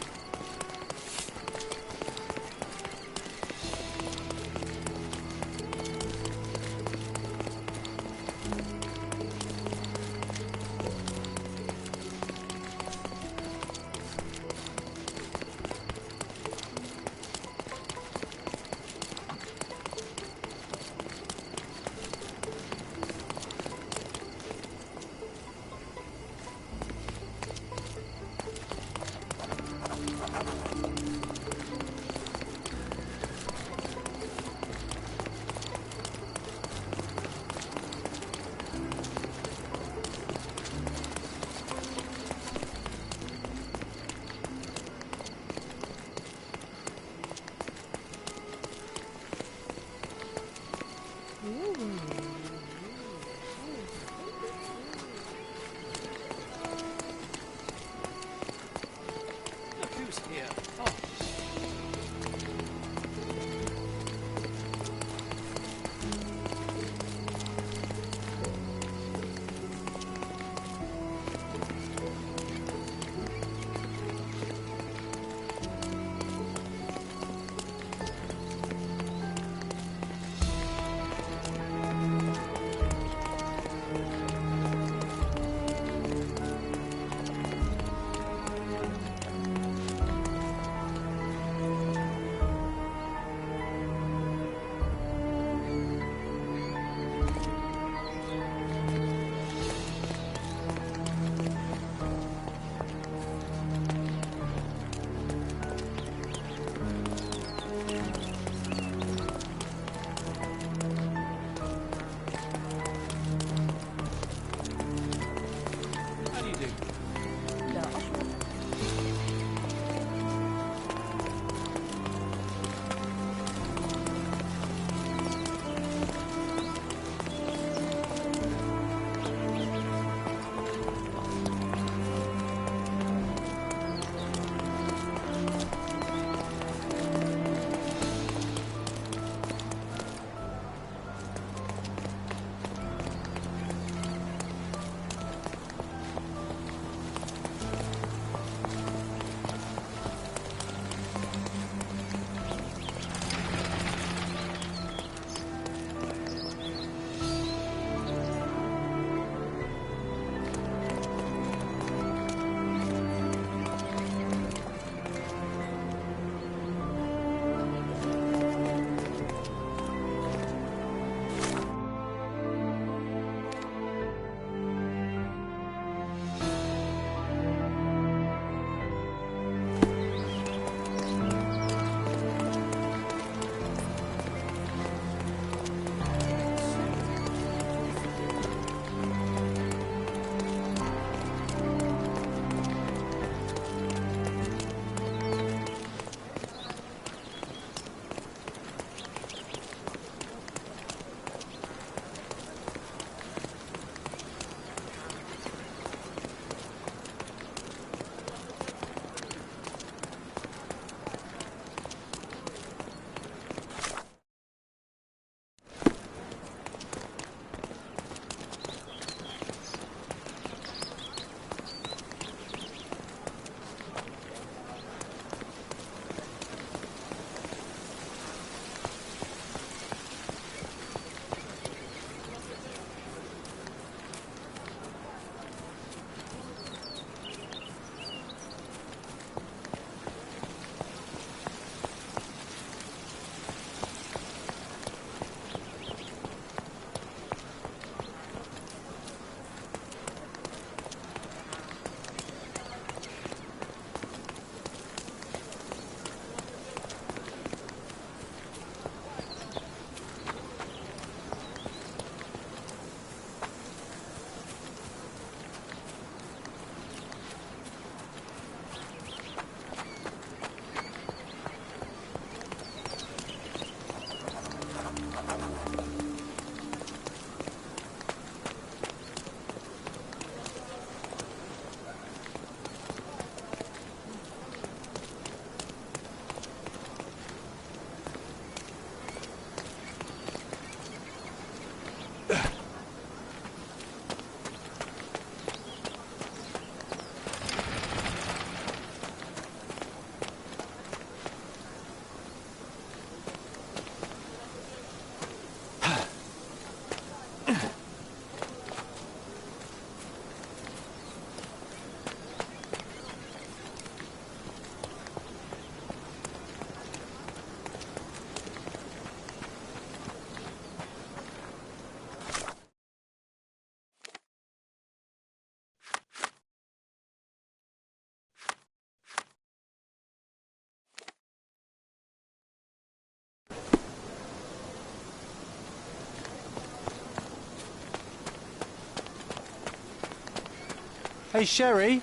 A: Hey, Sherry,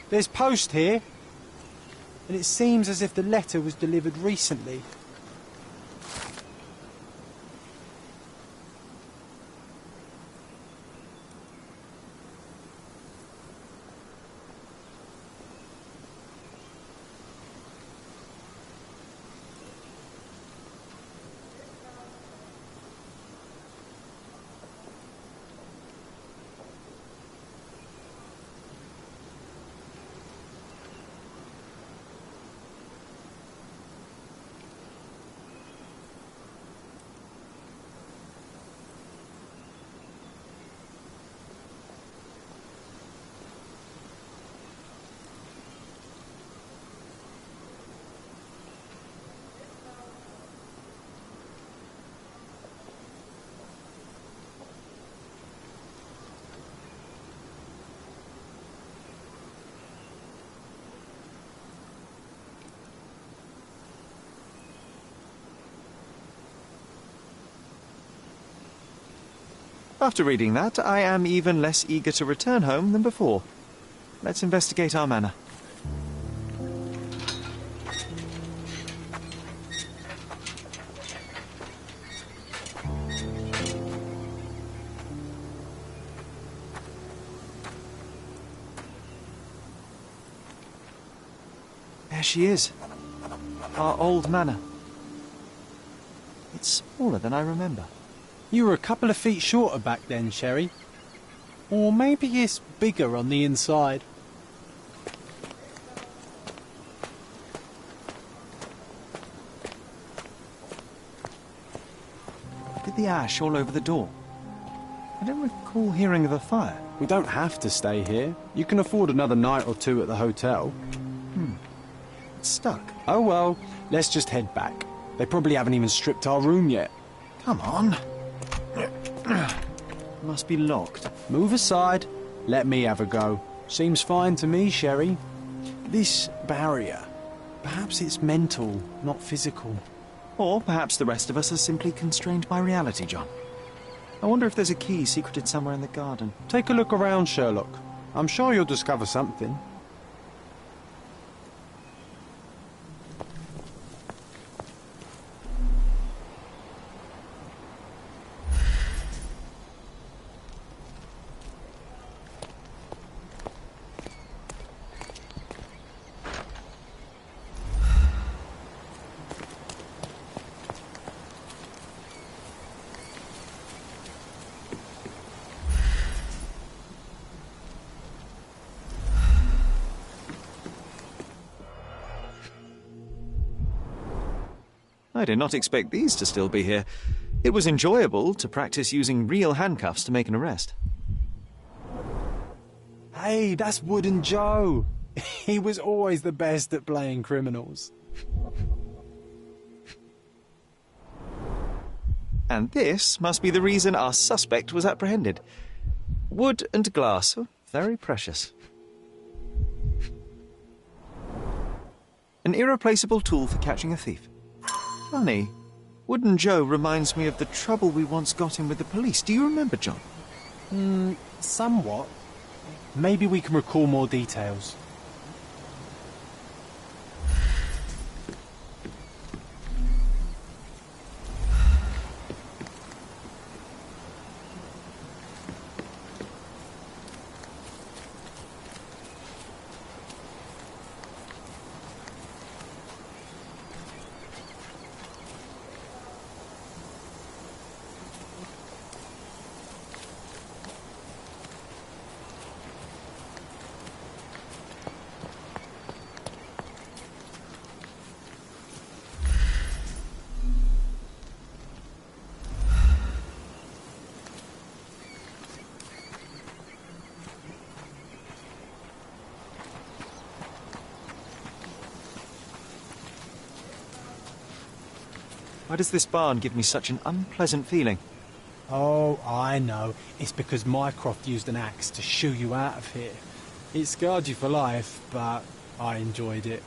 A: there's post here, and it seems as if the letter was delivered recently.
B: After reading that, I am even less eager to return home than before. Let's investigate our manor. There she is. Our old manor. It's smaller than I remember.
A: You were a couple of feet shorter back then, Sherry. Or maybe it's bigger on the inside.
B: Look at the ash all over the door. I don't recall hearing of a fire.
A: We don't have to stay here. You can afford another night or two at the hotel.
B: It's stuck.
A: Oh well, let's just head back. They probably haven't even stripped our room yet.
B: Come on. Must be locked.
A: Move aside. Let me have a go. Seems fine to me, Sherry. This barrier, perhaps it's mental, not physical.
B: Or perhaps the rest of us are simply constrained by reality, John. I wonder if there's a key secreted somewhere in the garden.
A: Take a look around, Sherlock. I'm sure you'll discover something.
B: I did not expect these to still be here. It was enjoyable to practice using real handcuffs to make an arrest.
A: Hey, that's Wooden Joe. He was always the best at playing criminals.
B: And this must be the reason our suspect was apprehended. Wood and glass, very precious. An irreplaceable tool for catching a thief. Funny, Wooden Joe reminds me of the trouble we once got in with the police. Do you remember, John?
A: Somewhat. Maybe we can recall more details.
B: Why does this barn give me such an unpleasant feeling?
A: Oh, I know. It's because Mycroft used an axe to shoo you out of here. It scarred you for life, but I enjoyed it.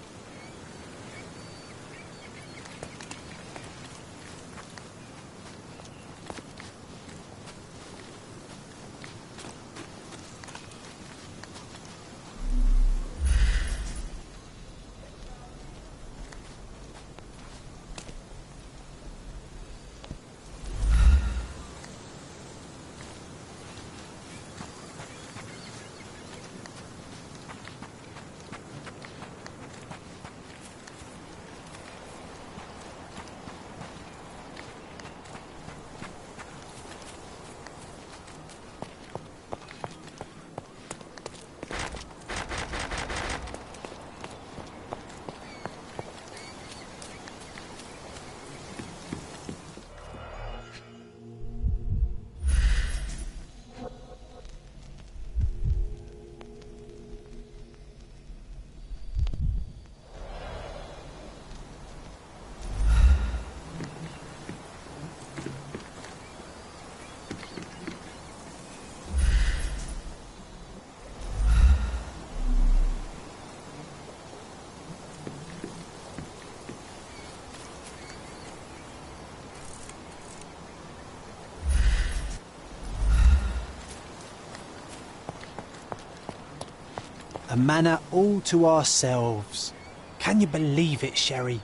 A: A manor all to ourselves. Can you believe it, Sherry?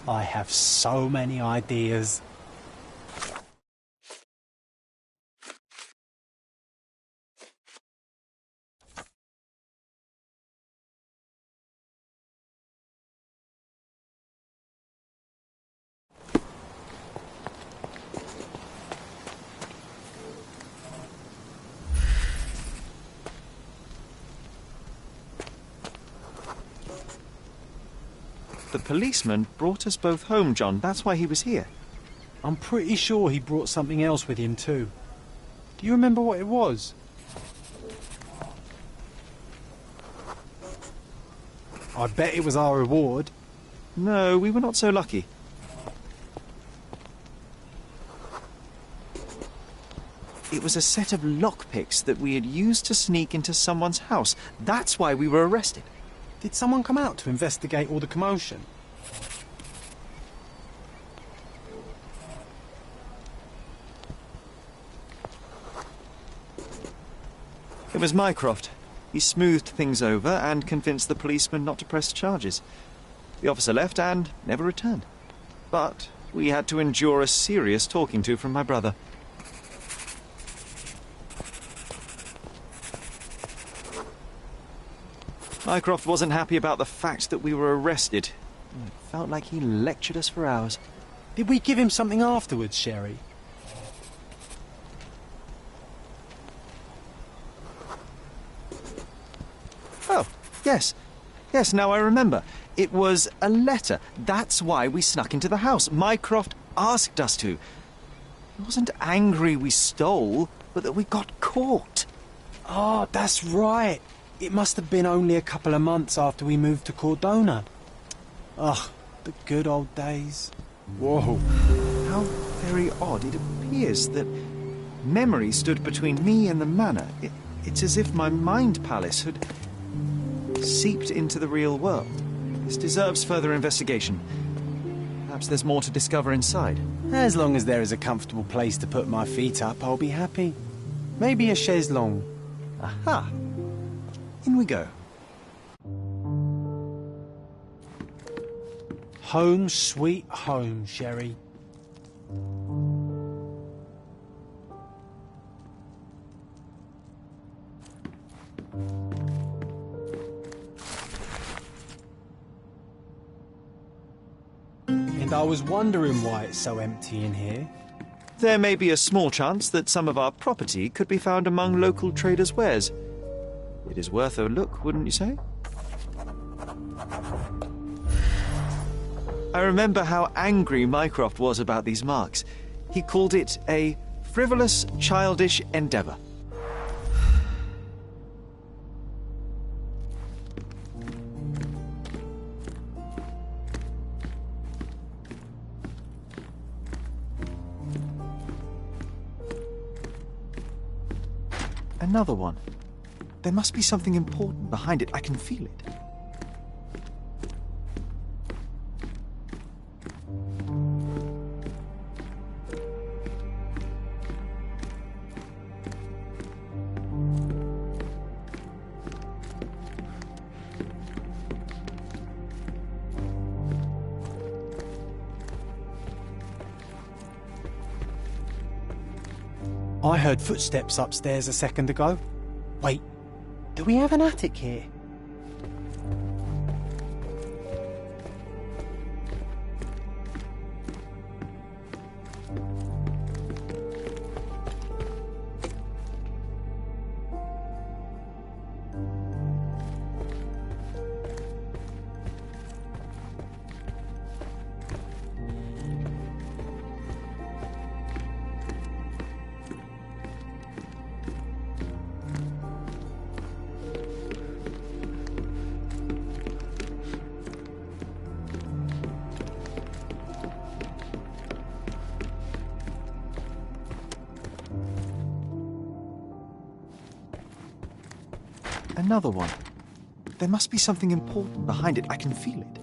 A: I have so many ideas.
B: The policeman brought us both home, John. That's why he was here.
A: I'm pretty sure he brought something else with him too. Do you remember what it was? I bet it was our reward.
B: No, we were not so lucky. It was a set of lockpicks that we had used to sneak into someone's house. That's why we were arrested.
A: Did someone come out to investigate all the commotion?
B: It was Mycroft. He smoothed things over and convinced the policeman not to press charges. The officer left and never returned. But we had to endure a serious talking to from my brother. Mycroft wasn't happy about the fact that we were arrested. It felt like he lectured us for hours.
A: Did we give him something afterwards, Sherry?
B: Oh, yes. Yes, now I remember. It was a letter. That's why we snuck into the house. Mycroft asked us to. He wasn't angry we stole, but that we got caught.
A: Oh, that's right. It must have been only a couple of months after we moved to Cordona. Ugh, the good old days. Whoa.
B: How very odd. It appears that memory stood between me and the manor. It's as if my mind palace had seeped into the real world. This deserves further investigation. Perhaps there's more to discover inside.
A: As long as there is a comfortable place to put my feet up, I'll be happy. Maybe a chaise longue.
B: Aha! In we go.
A: Home sweet home, Sherry. And I was wondering why it's so empty in here.
B: There may be a small chance that some of our property could be found among local traders' wares. It is worth a look, wouldn't you say? I remember how angry Mycroft was about these marks. He called it a frivolous, childish endeavour.
F: Another one. There must be something important behind it. I can feel it.
A: I heard footsteps upstairs a second ago. Wait, do we have an attic here?
F: Another one. There must be something important behind it. I can feel it.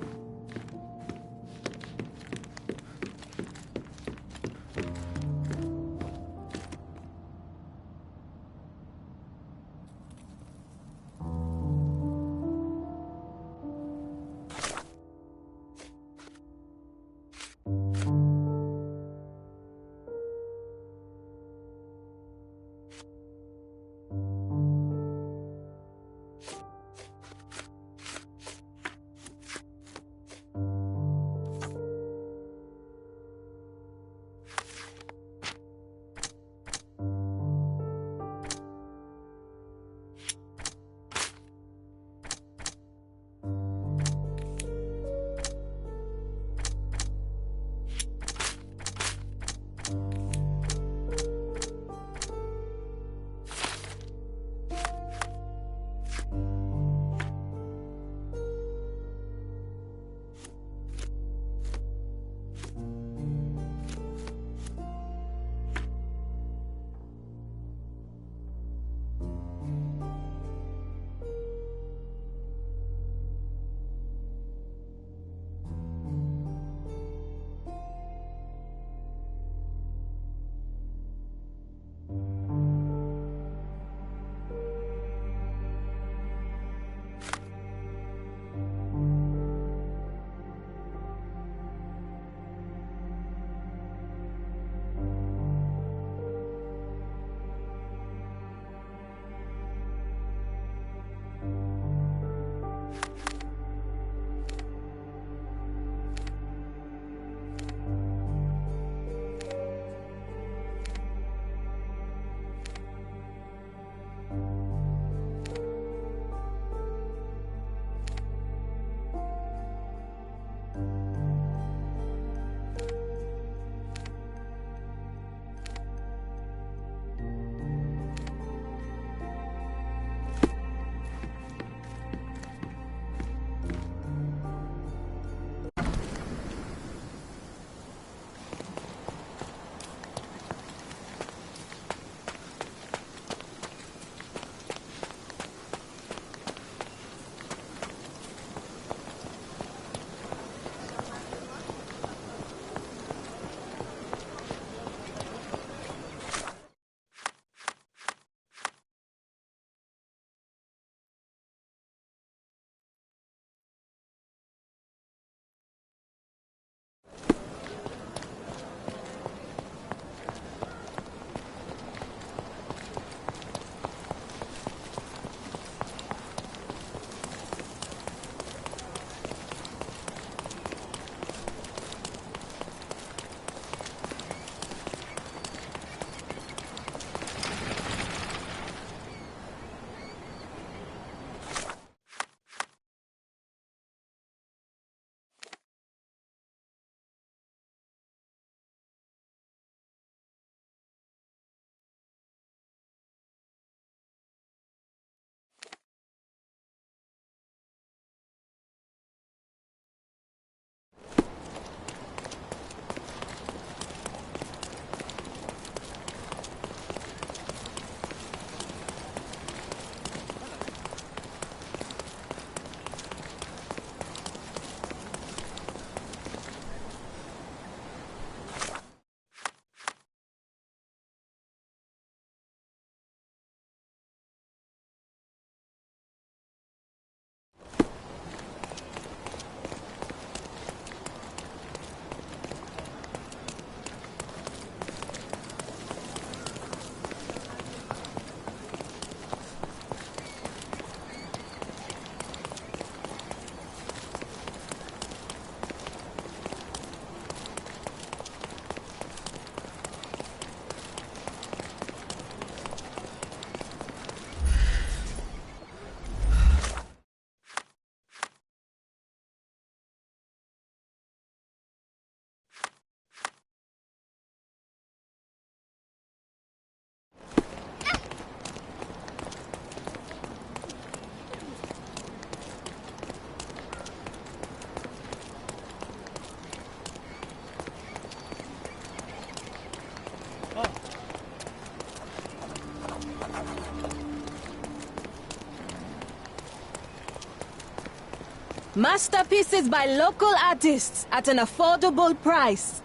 N: Masterpieces by local artists at an affordable price.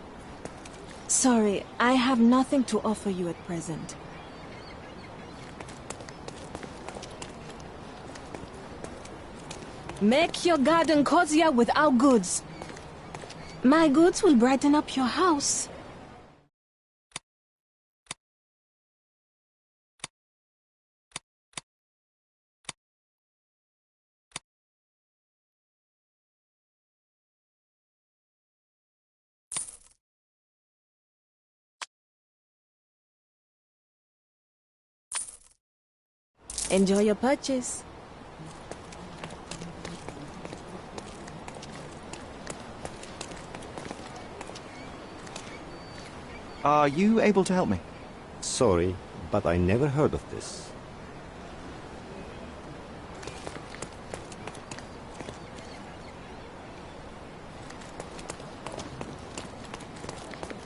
N: Sorry, I have nothing to offer you at present. Make your garden cozier with our goods. My goods will brighten up your house. Enjoy your purchase.
B: Are you able to help me?
T: Sorry, but I never heard of this.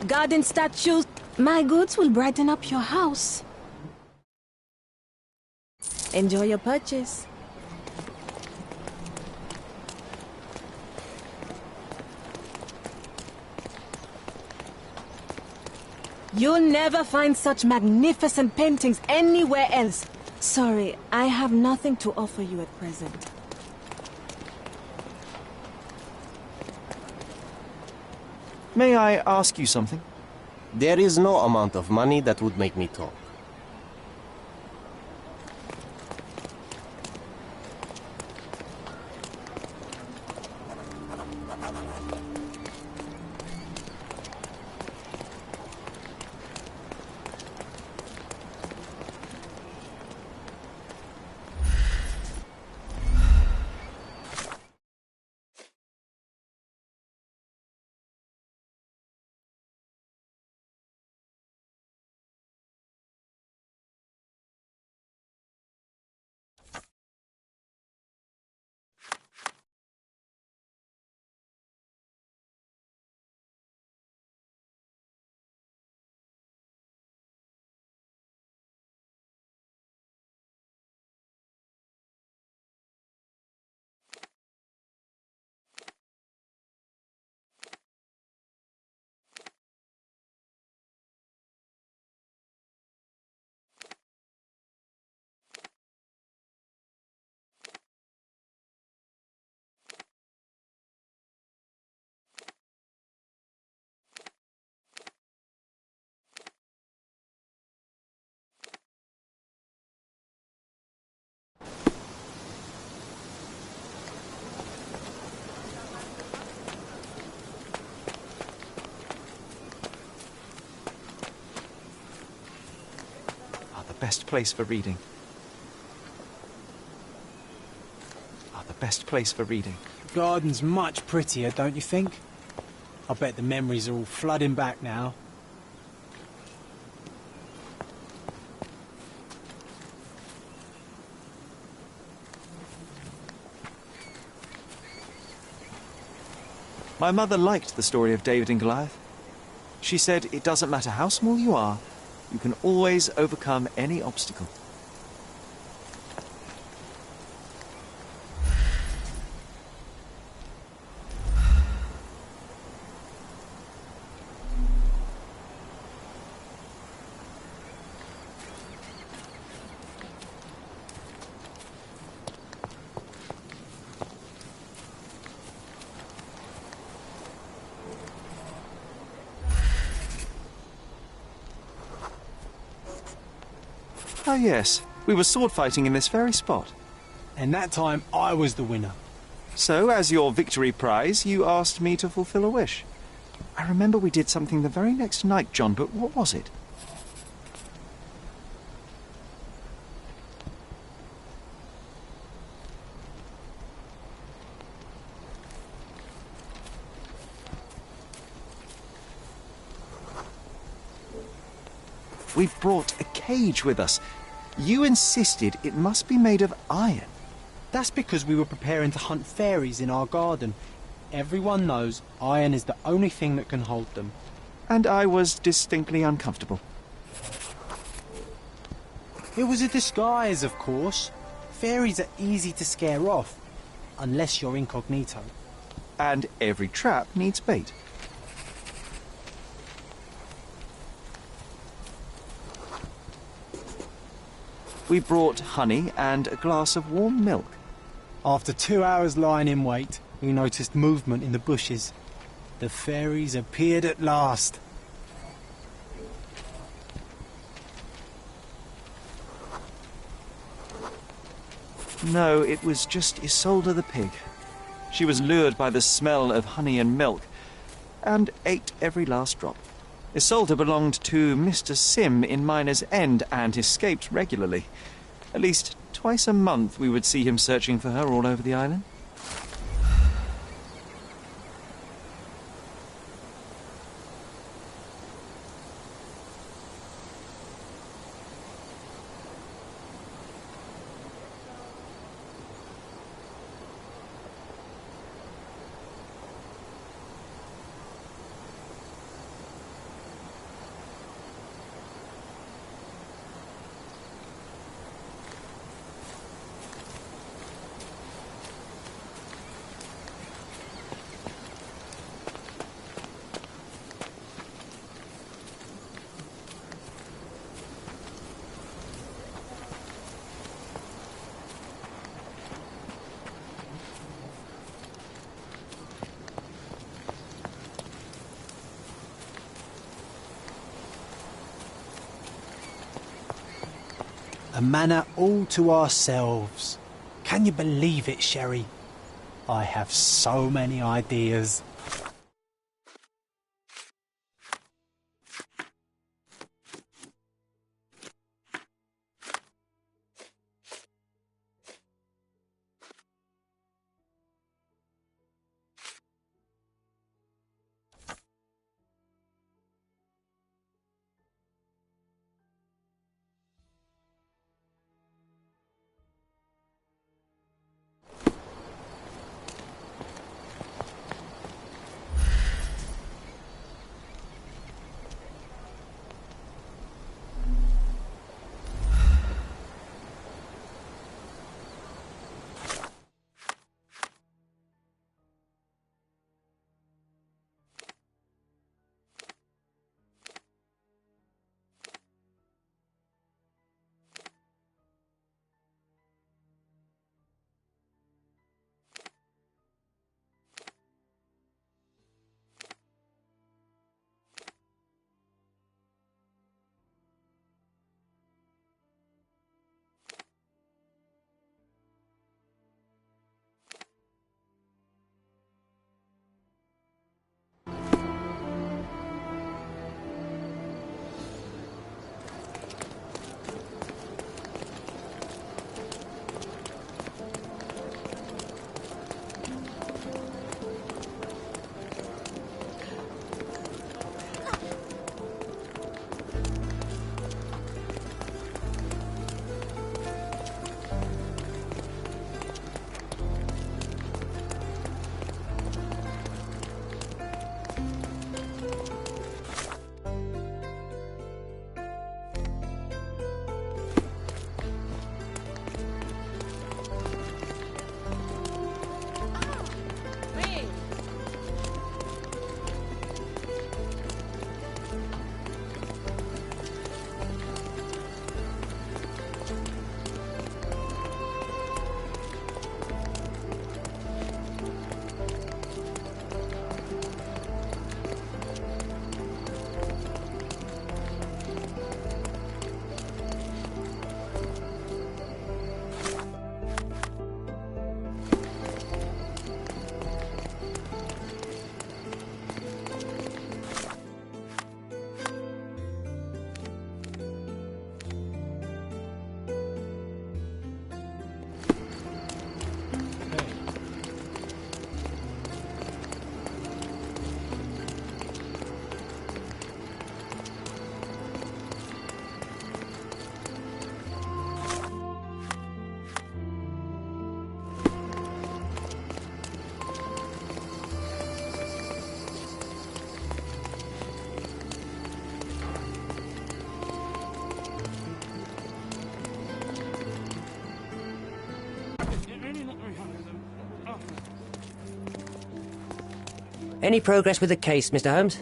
N: Garden statues. My goods will brighten up your house. Enjoy your purchase. You'll never find such magnificent paintings anywhere else. Sorry, I have nothing to offer you at present.
B: May I ask you something?
T: There is no amount of money that would make me talk.
B: Best place for reading. The best place for reading.
A: The garden's much prettier, don't you think? I bet the memories are all flooding back now.
B: My mother liked the story of David and Goliath. She said it doesn't matter how small you are, you can always overcome any obstacle. Oh yes, we were sword fighting in this very spot.
A: And that time I was the winner.
B: So, as your victory prize, you asked me to fulfill a wish. I remember we did something the very next night, John, but what was it? We've brought a cage with us. You insisted it must be made of iron.
A: That's because we were preparing to hunt fairies in our garden. Everyone knows iron is the only thing that can hold them.
B: And I was distinctly uncomfortable.
A: It was a disguise, of course. Fairies are easy to scare off. unless you're incognito.
B: And every trap needs bait. We brought honey and a glass of warm milk.
A: After 2 hours lying in wait, we noticed movement in the bushes. The fairies appeared at last.
B: No, it was just Isolde the pig. She was lured by the smell of honey and milk, and ate every last drop. Isolde belonged to Mr. Sim in Miner's End and escaped regularly. At least twice a month we would see him searching for her all over the island.
A: A manor all to ourselves. Can you believe it, Sherry? I have so many ideas.
Q: Any progress with the case, Mr. Holmes?